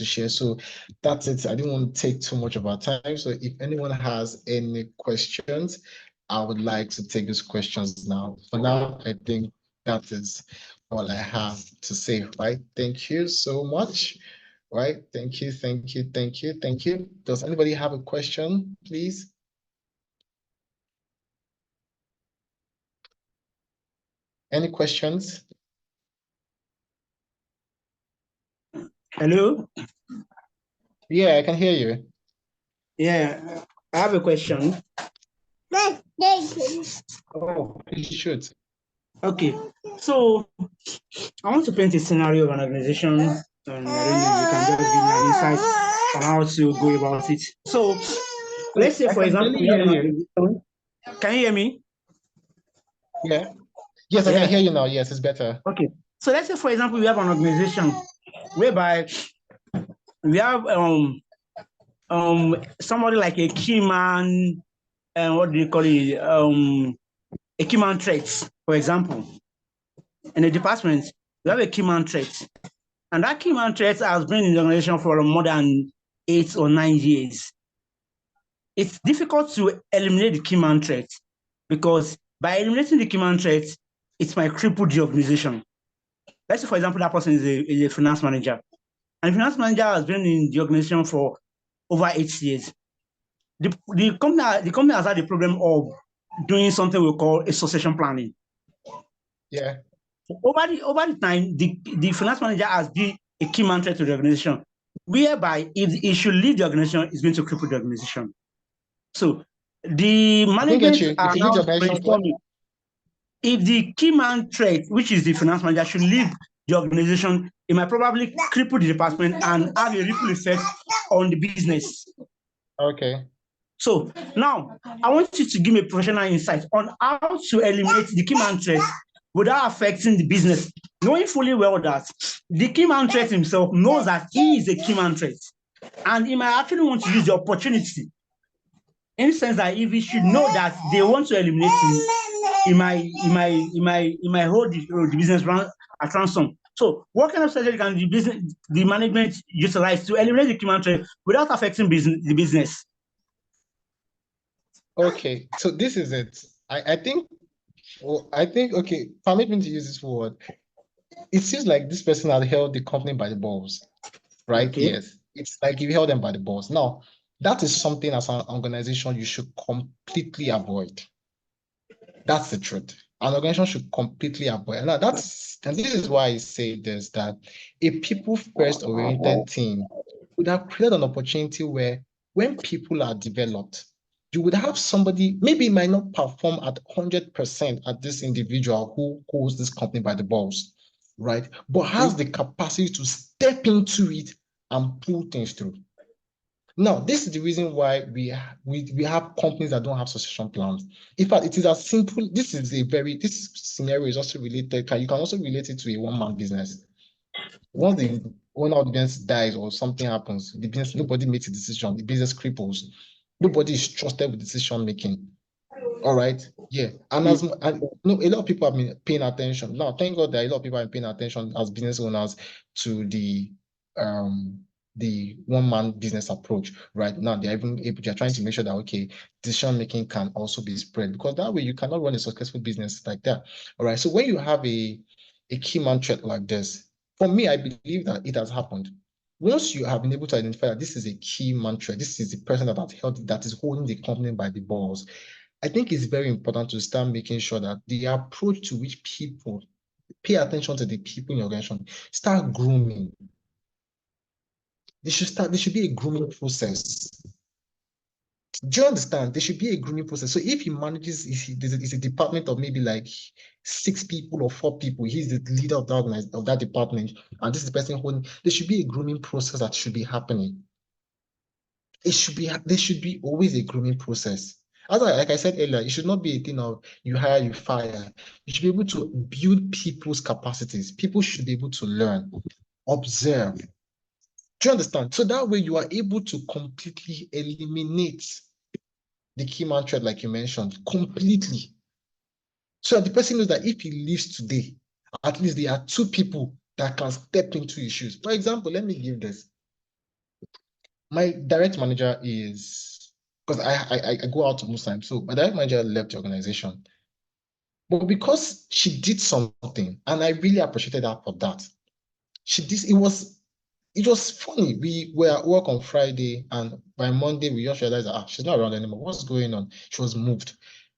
share. So that's it. I didn't want to take too much of our time. So if anyone has any questions, I would like to take those questions now. For now, I think that is all I have to say, right? Thank you so much. Right? Thank you, thank you, thank you, thank you. Does anybody have a question, please? Any questions? Hello? Yeah, I can hear you. Yeah, I have a question. Oh, you should. Okay, so I want to paint a scenario of an organization, and I don't know if you can just give me an insight on how to go about it. So let's say, for example, we have an organization. Can you hear me? Yeah. Yes, I can hear you now. Yes, it's better. Okay, so let's say, for example, we have an organization whereby we have somebody like a key man, and what do you call it? A key man threat, for example. In the department, we have a key man threat. And that key man threat has been in the organization for more than 8 or 9 years. It's difficult to eliminate the key man threat because by eliminating the key man threat, it might cripple the organization. Let's say, for example, that person is a finance manager. And the finance manager has been in the organization for over 8 years. The company has had the problem of doing something we call a succession planning. Yeah. Over the time, the finance manager has been a key man threat to the organization, whereby if he should leave the organization, it's going to cripple the organization. So the management are now brainstorming. If the key man threat, which is the finance manager, should leave the organization, it might probably cripple the department and have a ripple effect on the business. Okay. So now I want you to give me a professional insight on how to eliminate the key man threat without affecting the business, knowing fully well that the key man threat himself knows that he is a key man threat, and he might actually want to use the opportunity, in the sense that if he should know that they want to eliminate him, he might hold the business at ransom. So what kind of strategy can the management utilize to eliminate the key man threat without affecting the business? Okay, so this is it. I think, okay, permit me to use this word. It seems like this person had held the company by the balls, right? Okay. Yes, it's like you held them by the balls. Now, that is something as an organization you should completely avoid. That's the truth. An organization should completely avoid. And this is why I say this, that a people-first oriented team would have created an opportunity where when people are developed, you would have somebody, maybe it might not perform at 100% at this individual who holds this company by the balls, right? But has the capacity to step into it and pull things through. Now, this is the reason why we have companies that don't have succession plans. In fact, it is as simple. This scenario is also related. You can also relate it to a one-man business. Once the owner of the business dies or something happens, the business, nobody makes a decision. The business cripples. Nobody is trusted with decision making. All right. Yeah. And a lot of people have been paying attention. Now, thank God that a lot of people are paying attention as business owners to the one-man business approach. Right now, they're trying to make sure that, okay, decision making can also be spread, because that way you cannot run a successful business like that. All right. So when you have a key man threat like this, for me, I believe that it has happened. Once you have been able to identify that this is a key man threat, this is the person that is holding the company by the balls, I think it's very important to start making sure that the approach to which people pay attention to the people in your organization, start grooming. There should be a grooming process. Do you understand? There should be a grooming process. So if he manages, it's a department of maybe like 6 people or 4 people, he's the leader of that department, and this is the person holding, there should be a grooming process that should be happening. There should be always a grooming process. Like I said earlier, it should not be a thing of you hire, you fire. You should be able to build people's capacities. People should be able to learn, observe. Do you understand? So that way you are able to completely eliminate the key man threat, like you mentioned, completely. So that the person knows that if he leaves today, at least there are 2 people that can step into his shoes. For example, let me give this. My direct manager is, because I go out most times, so my direct manager left the organization. But because she did something, and I really appreciated her for that. It was funny. We were at work on Friday, and by Monday we just realized that she's not around anymore. What's going on? She was moved.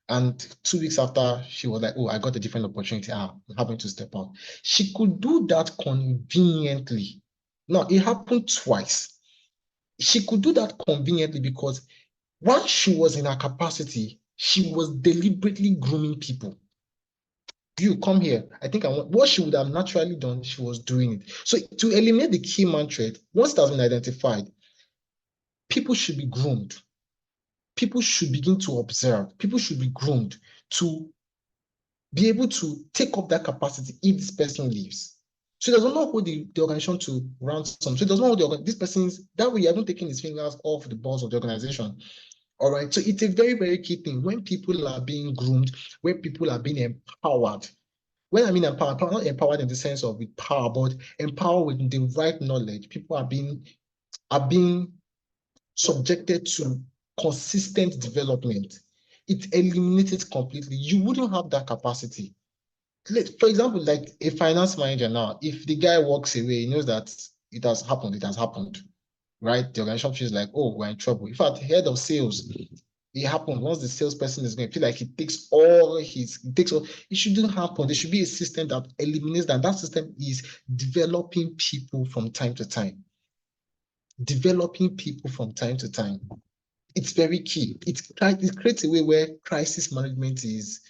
And 2 weeks after, she was like, oh, I got a different opportunity. I'm having to step out. She could do that conveniently. Now, it happened twice. She could do that conveniently because once she was in her capacity, she was deliberately grooming people. You come here. I think what she would have naturally done, she was doing it. So to eliminate the key man threat, once it has been identified, people should be groomed. People should begin to observe. People should be groomed to be able to take up that capacity if this person leaves. So it does not hold the organization to ransom. So it does not hold this person's, that way you haven't taken his fingers off the balls of the organization. All right. So it's a very, very key thing when people are being groomed, when people are being empowered. When I mean empowered, not empowered in the sense of with power, but empowered with the right knowledge. People are being subjected to consistent development. It eliminates it completely. You wouldn't have that capacity. For example, like a finance manager now, if the guy walks away, he knows that it has happened, right? The organization feels like, oh, we're in trouble. In fact, head of sales, it happens once the salesperson is going to feel like it shouldn't happen. There should be a system that eliminates that. That system is developing people from time to time. Developing people from time to time. It's very key. It creates a way where crisis management is,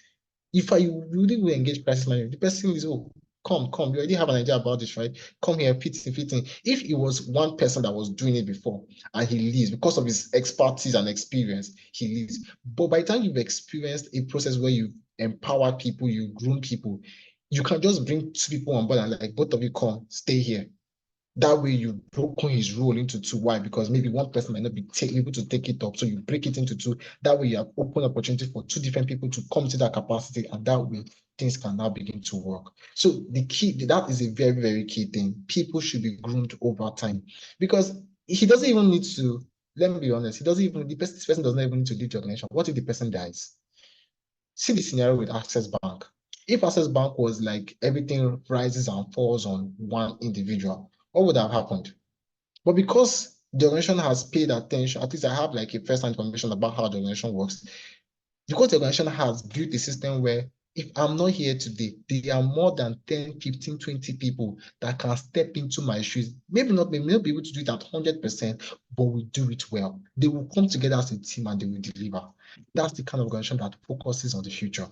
if you really will engage crisis management, the person is, oh, come, you already have an idea about this, right? Come here, fit in. If it was one person that was doing it before and he leaves because of his expertise and experience, he leaves. But by the time you've experienced a process where you empower people, you groom people, You can just bring 2 people on board and like, both of you come, stay here. That way you broken his role into 2. Why? Because maybe one person might not be able to take it up. So you break it into 2. That way you have open opportunity for 2 different people to come to that capacity. And that way things can now begin to work. So the key, that is a very, very key thing. People should be groomed over time, because he doesn't even need to, let me be honest, this person does not even need to leave the organization. What if the person dies? See the scenario with Access Bank. If Access Bank was like everything rises and falls on one individual, what would have happened? But because the organization has paid attention, at least I have like a first-hand information about how the organization works. Because the organization has built a system where if I'm not here today, there are more than 10, 15, 20 people that can step into my shoes. Maybe not, they may not be able to do it at 100%, but we do it well. They will come together as a team and they will deliver. That's the kind of organization that focuses on the future,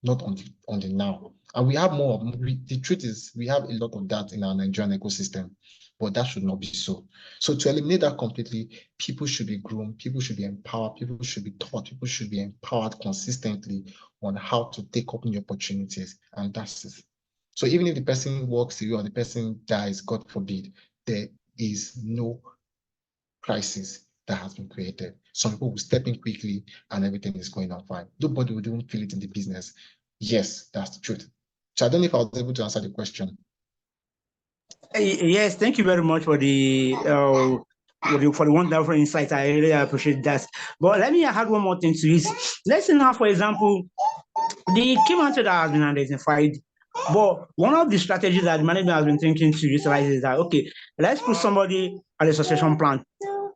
not on the now. And we have more. The truth is, we have a lot of that in our Nigerian ecosystem, but that should not be so. So to eliminate that completely, people should be groomed, people should be empowered, people should be taught, people should be empowered consistently on how to take up new opportunities. And that's it. So even if the person walks away or the person dies, God forbid, there is no crisis that has been created. Some people will step in quickly and everything is going on fine. Nobody will even feel it in the business. Yes, that's the truth. So I don't know if I was able to answer the question. Yes, thank you very much for the wonderful insight. I really appreciate that. But let me add one more thing to this. Let's say now, for example, the key mantra that has been identified, but one of the strategies that the management has been thinking to utilize is that, okay, let's put somebody at a succession plan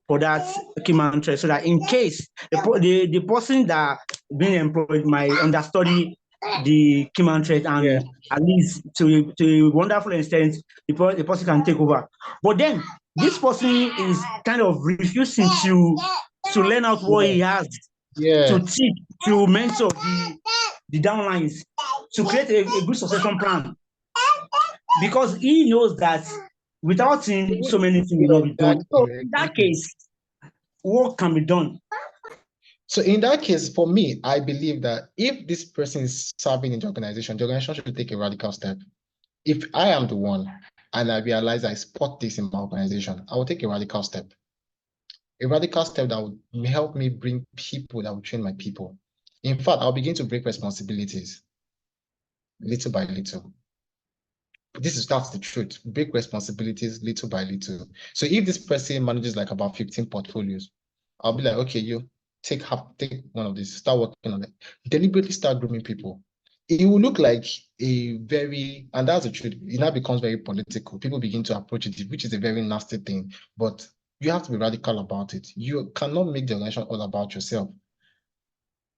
for that key mantra, so that in case the person that being employed might understudy the key mantra and at least to a wonderful extent, the person can take over. But then this person is kind of refusing to learn out what he has to teach, to mentor the downlines, to create a good succession plan, because he knows that without him, so many things will not be done. So in that case, what can be done? So in that case, for me, I believe that if this person is serving in the organization should take a radical step. If I am the one and I realize I spot this in my organization, I will take a radical step. A radical step that would help me bring people that will train my people. In fact, I'll begin to break responsibilities little by little. That's the truth. Break responsibilities little by little. So if this person manages like about 15 portfolios, I'll be like, okay, you take one of these, start working on it. Deliberately start grooming people. It will look like and that's the truth. It now becomes very political. People begin to approach it, which is a very nasty thing. But you have to be radical about it. You cannot make the organization all about yourself.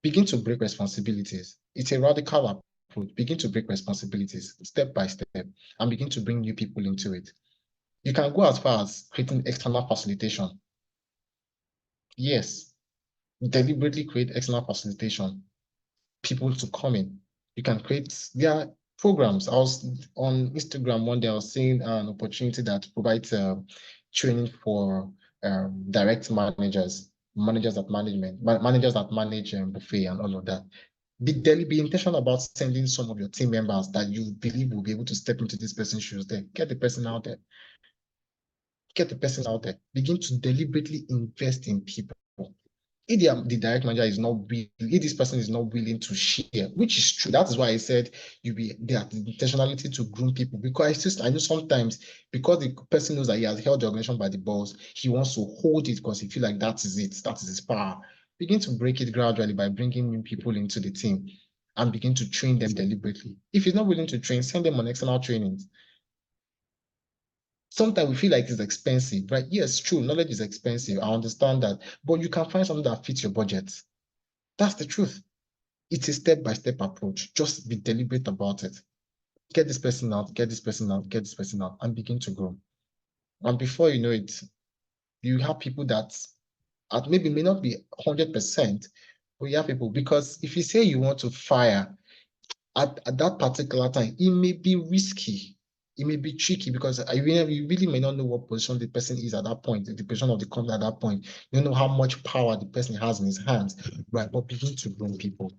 Begin to break responsibilities. It's a radical approach. Begin to break responsibilities step by step and begin to bring new people into it. You can go as far as creating external facilitation. Yes, deliberately create external facilitation, people to come in. You can create, there are programs. I was on Instagram one day, I was seeing an opportunity that provides training for direct managers that manage buffet and all of that. Be intentional about sending some of your team members that you believe will be able to step into this person's shoes there. Get the person out there. Begin to deliberately invest in people. If the direct manager is not willing, if this person is not willing to share, which is true, that is why I said there the intentionality to groom people, because I know sometimes because the person knows that he has held the organization by the balls, he wants to hold it because he feels like that is his power. Begin to break it gradually by bringing new people into the team and begin to train them deliberately. If he's not willing to train, send them on external trainings. Sometimes we feel like it's expensive, right? Yes, true, knowledge is expensive. I understand that, but you can find something that fits your budget. That's the truth. It's a step-by-step approach. Just be deliberate about it. Get this person out, get this person out, get this person out, and begin to grow. And before you know it, you have people that maybe may not be 100%, but you have people, because if you say you want to fire at that particular time, it may be risky. It may be tricky because you really may not know what position the person is at that point, the position of the company at that point. You don't know how much power the person has in his hands, right? But begin to groom people.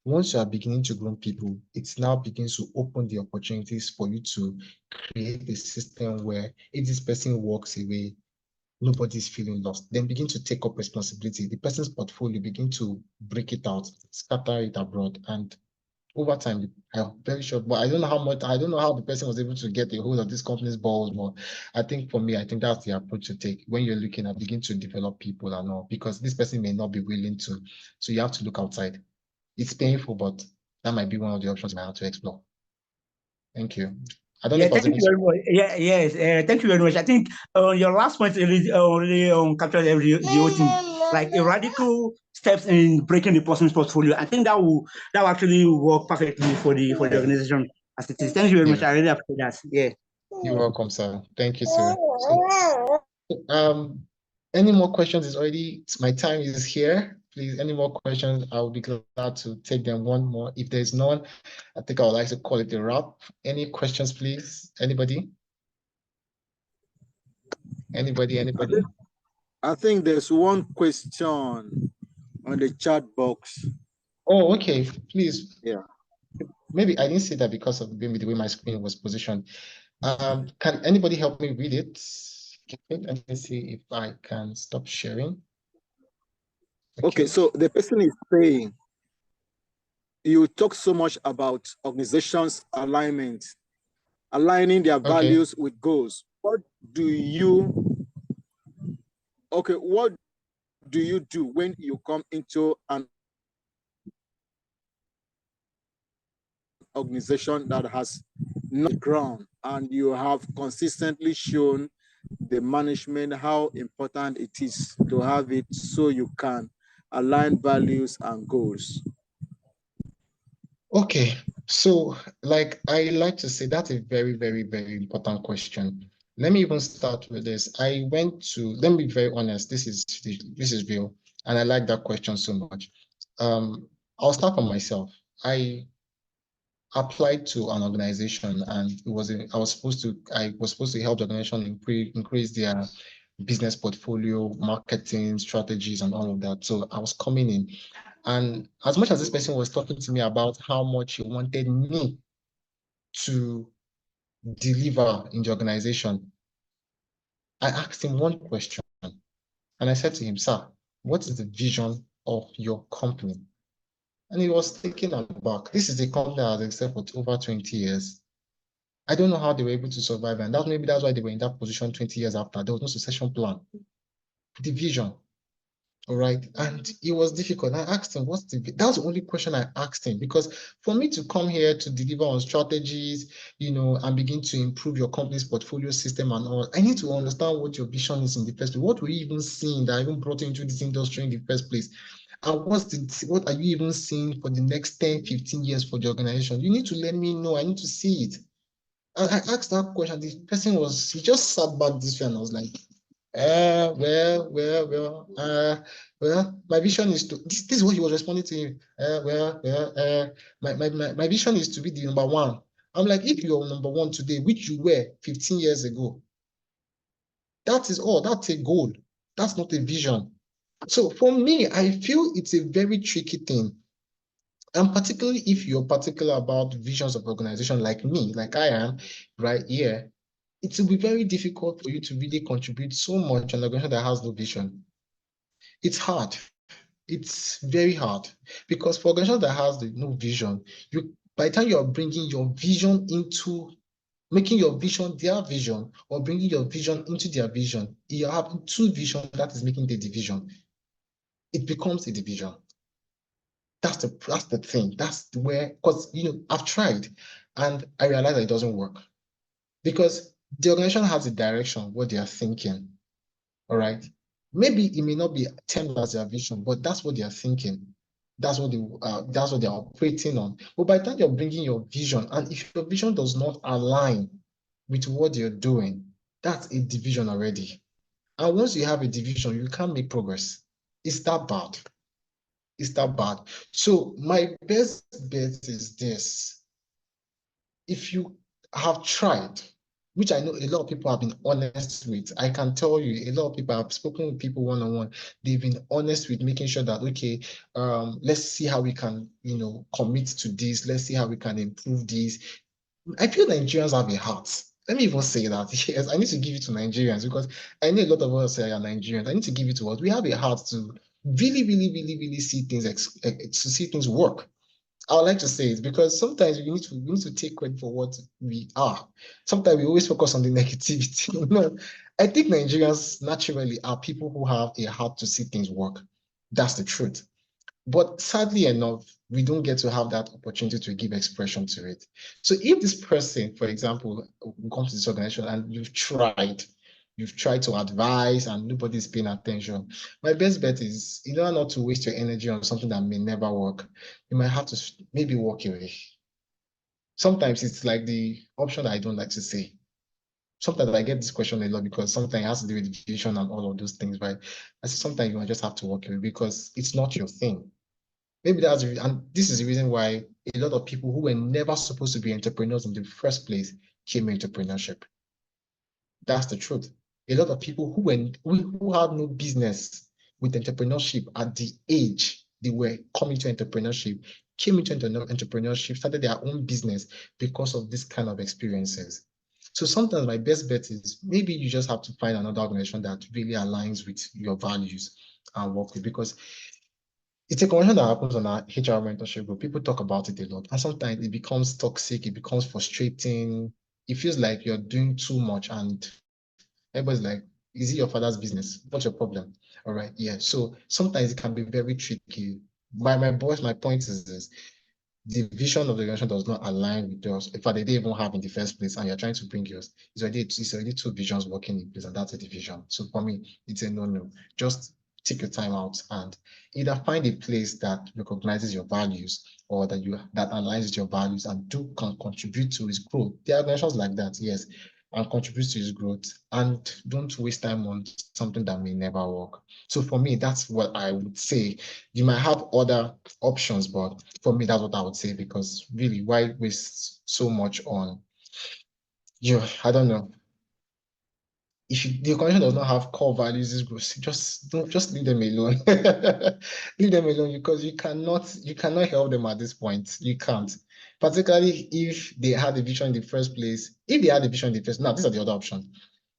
once you are beginning to groom people, it now begins to open the opportunities for you to create a system where if this person walks away, nobody's feeling lost. Then begin to take up responsibility. The person's portfolio, begin to break it out, scatter it abroad, and over time, I'm very sure, but I don't know I don't know how the person was able to get a hold of this company's balls, but I think for me, I think that's the approach to take when you're looking at begin to develop people and all, because this person may not be willing to. So you have to look outside. It's painful, but that might be one of the options you might have to explore. Thank you. I don't know Yeah, if I was thank able you very much. Yeah, yes, thank you very much. I think your last point really captured the whole thing, like a radical steps in breaking the person's portfolio. I think that will actually work perfectly for the organization as it is. Thank you very much. Yeah. I really appreciate that. Yeah. You're welcome, sir. Thank you, sir. So, any more questions? It's already, my time is here. Please, any more questions? I will be glad to take them one more. If there's none, I think I would like to call it a wrap. Any questions, please? Anybody? Anybody? I think there's one question on the chat box. Oh, okay. Please. Yeah. Maybe I didn't see that because of maybe the way my screen was positioned. Can anybody help me read it? Let me see if I can stop sharing. Okay, so the person is saying, you talk so much about organizations' alignment, aligning their values with goals. What do you do when you come into an organization that has no ground and you have consistently shown the management how important it is to have it so you can align values and goals? Okay, so like I like to say that's a very, very, very important question. Let me even start with this. Let me be very honest, this is real, and I like that question so much. I'll start from myself. I applied to an organization and I was supposed to help the organization increase their business portfolio, marketing strategies, and all of that. So I was coming in, and as much as this person was talking to me about how much he wanted me to deliver in the organization, I asked him one question, and I said to him, "Sir, what is the vision of your company?" And he was taken aback. This is a company that has existed for over 20 years. I don't know how they were able to survive, and maybe that's why they were in that position 20 years after. There was no succession plan. The vision. All right. And it was difficult. I asked him, that was the only question I asked him, because for me to come here to deliver on strategies, and begin to improve your company's portfolio system and all, I need to understand what your vision is in the first place. What were you even seeing that even brought you into this industry in the first place? And what are you even seeing for the next 10, 15 years for the organization? You need to let me know. I need to see it. And I asked that question. The person he just sat back this way, and I was like, my vision is to, this is what he was responding to him. My vision is to be the number one. I'm like, if you're number one today, which you were 15 years ago, that is all. That's a goal. That's not a vision. So for me, I feel it's a very tricky thing. And particularly if you're particular about visions of organization like me, like I am right here, it will be very difficult for you to really contribute so much to an organization that has no vision. It's hard. It's very hard, because for organizations that has no vision, by the time you're bringing your vision into making your vision their vision, or bringing your vision into their vision, you have two visions that is making the division. It becomes a division. That's the thing. That's where, because I've tried and I realize that it doesn't work, because the organization has a direction, what they are thinking. All right. Maybe it may not be termed as their vision, but that's what they are thinking. That's what they're operating on. But by the time you're bringing your vision, and if your vision does not align with what you're doing, that's a division already. And once you have a division, you can't make progress. It's that bad. It's that bad. So my best bet is this. If you have tried which I know a lot of people have been honest with. I can tell you, a lot of people, I've spoken with people one-on-one, they've been honest with making sure that, okay, let's see how we can, commit to this. Let's see how we can improve this. I feel Nigerians have a heart. Let me even say that. Yes, I need to give it to Nigerians because I know a lot of us are Nigerians. I need to give it to us. We have a heart to really, really, really, really see things, to see things work. I would like to say it because sometimes we need to take credit for what we are. Sometimes we always focus on the negativity. No, I think Nigerians naturally are people who have a heart to see things work. That's the truth. But sadly enough, we don't get to have that opportunity to give expression to it. So if this person, for example, comes to this organization and you've tried to advise and nobody's paying attention, my best bet is, in order not to waste your energy on something that may never work, you might have to maybe walk away. Sometimes it's like the option that I don't like to say. Sometimes I get this question a lot because sometimes it has to do with vision and all of those things, right? I say sometimes you might just have to walk away because it's not your thing. Maybe and this is the reason why a lot of people who were never supposed to be entrepreneurs in the first place came into entrepreneurship. That's the truth. A lot of people who had no business with entrepreneurship at the age they were coming to entrepreneurship, came into entrepreneurship, started their own business because of this kind of experiences. So sometimes my best bet is maybe you just have to find another organization that really aligns with your values and work with, because it's a conversation that happens on our HR mentorship group. People talk about it a lot, and sometimes it becomes toxic, it becomes frustrating. It feels like you're doing too much, and everybody's like, is it your father's business? What's your problem? All right, yeah. So sometimes it can be very tricky. My point is this: the vision of the organization does not align with yours. In fact, they didn't even have in the first place, and you're trying to bring yours. It's already two visions working in place, and that's a division. So for me, it's a no. Just take your time out and either find a place that recognizes your values or that aligns with your values and can contribute to its growth. There are organizations like that, yes, and contribute to its growth, and don't waste time on something that may never work. So for me, that's what I would say. You might have other options, but for me, that's what I would say, because really, why waste so much on I don't know. If the organization does not have core values, just leave them alone. Leave them alone, because you cannot help them at this point. You can't. Particularly if they had a vision in the first place. If they had a vision in the first, now these are the other options.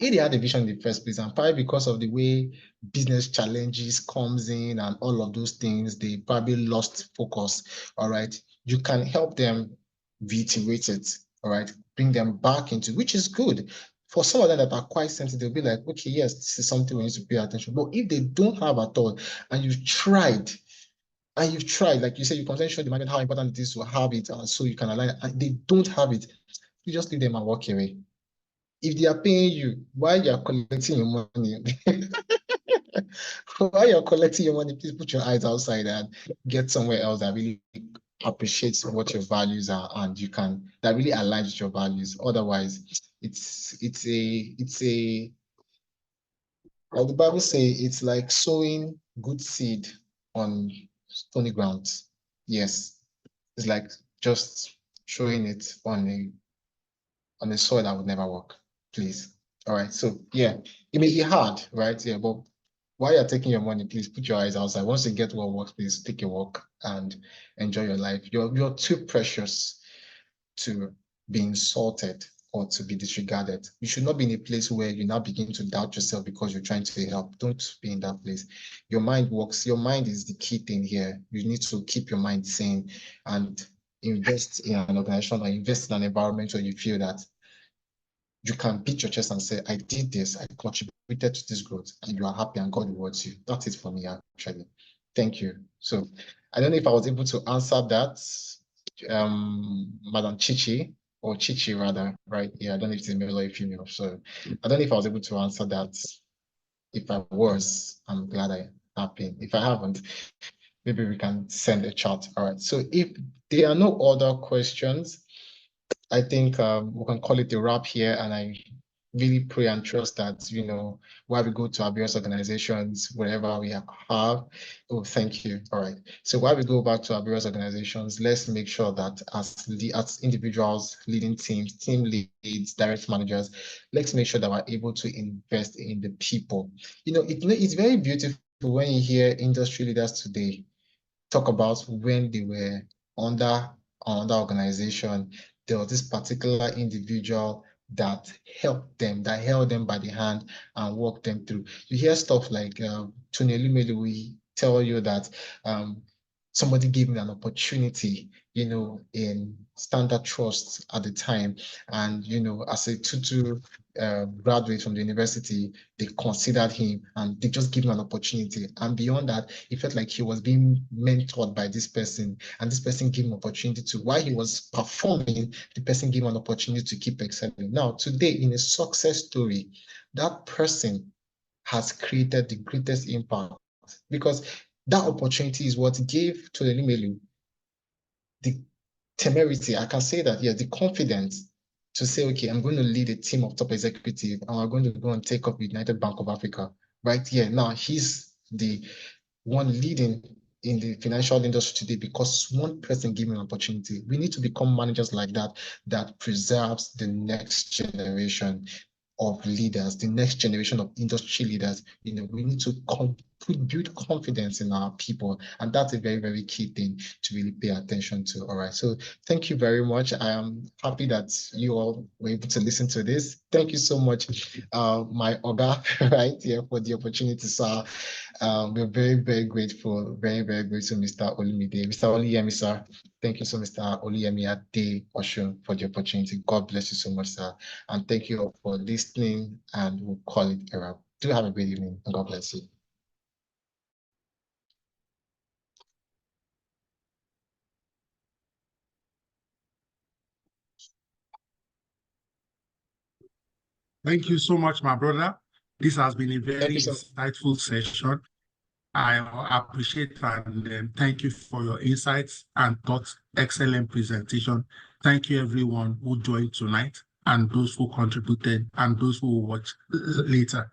If they had a vision in the first place, and probably because of the way business challenges comes in and all of those things, they probably lost focus. All right. You can help them reiterate it. All right. Bring them back into, which is good. For some of them that are quite sensitive, they'll be like, okay, yes, this is something we need to pay attention. But if they don't have at all, and you've tried, like you said, you constantly show the market how important it is to have it, so you can align, and they don't have it, you just leave them and walk away. If they are paying you while you're collecting your money, while you're collecting your money, please put your eyes outside and get somewhere else that really appreciates what your values are, and that really aligns with your values. Otherwise, it's like the Bible say, it's like sowing good seed on stony ground. Yes, it's like just showing it on a soil that would never work. Please. All right. So yeah, it may be hard, right? Yeah, but while you're taking your money, please put your eyes outside. Once you get what works, please take a walk and enjoy your life. You're too precious to be insulted or to be disregarded. You should not be in a place where you now begin to doubt yourself because you're trying to help. Don't be in that place. Your mind works. Your mind is the key thing here. You need to keep your mind sane and invest in an organization or invest in an environment where you feel that you can beat your chest and say, I did this, I contributed to this growth, and you are happy and God rewards you. That's it for me, actually. Thank you. So I don't know if I was able to answer that, Madam Chichi, or Chichi rather, right? Yeah, I don't know if it's a male or a female. So I don't know if I was able to answer that. If I was, I'm glad I have been. If I haven't, maybe we can send a chat. All right. So if there are no other questions, I think we can call it a wrap here, and I really pray and trust that, you know, while we go to our various organizations, wherever we have, oh, thank you. All right. So while we go back to our various organizations, let's make sure that as individuals, leading teams, team leads, direct managers, let's make sure that we're able to invest in the people. You know, it's very beautiful when you hear industry leaders today talk about when they were under organization, there was this particular individual that helped them, that held them by the hand and walked them through. You hear stuff like Tony Elumelu will tell you that somebody gave me an opportunity, you know, in Standard Trust at the time. And, you know, as a tutu graduate from the university, they considered him and they just gave him an opportunity. And beyond that, he felt like he was being mentored by this person, and this person gave him opportunity to, while he was performing, the person gave him an opportunity to keep excelling. Now, today, in a success story, that person has created the greatest impact, because that opportunity is what gave to Elumelu the temerity, I can say that, yeah, the confidence to say, okay, I'm going to lead a team of top executive and we're going to go and take up United Bank of Africa, right? Yeah, now he's the one leading in the financial industry today because one person gave him an opportunity. We need to become managers like that, that preserves the next generation of leaders, the next generation of industry leaders. You know, we need to build confidence in our people, and that's a very, very key thing to really pay attention to. All right, so thank you very much. I am happy that you all were able to listen to this. Thank you so much, my Oga, right here, for the opportunity, sir. We're very, very grateful, very, very grateful, Mr. Olumide. Mr. Oluyemi, sir. Thank you so much, Mr. Oluyemi Ade Oshun, for the opportunity. God bless you so much, sir. And thank you all for listening, and we'll call it a wrap. Do have a great evening, and God bless you. Thank you so much, my brother. This has been a very insightful session. I appreciate and thank you for your insights and thoughts. Excellent presentation. Thank you, everyone who joined tonight, and those who contributed, and those who will watch later.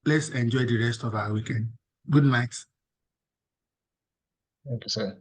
Let's enjoy the rest of our weekend. Good night. Thank you, sir.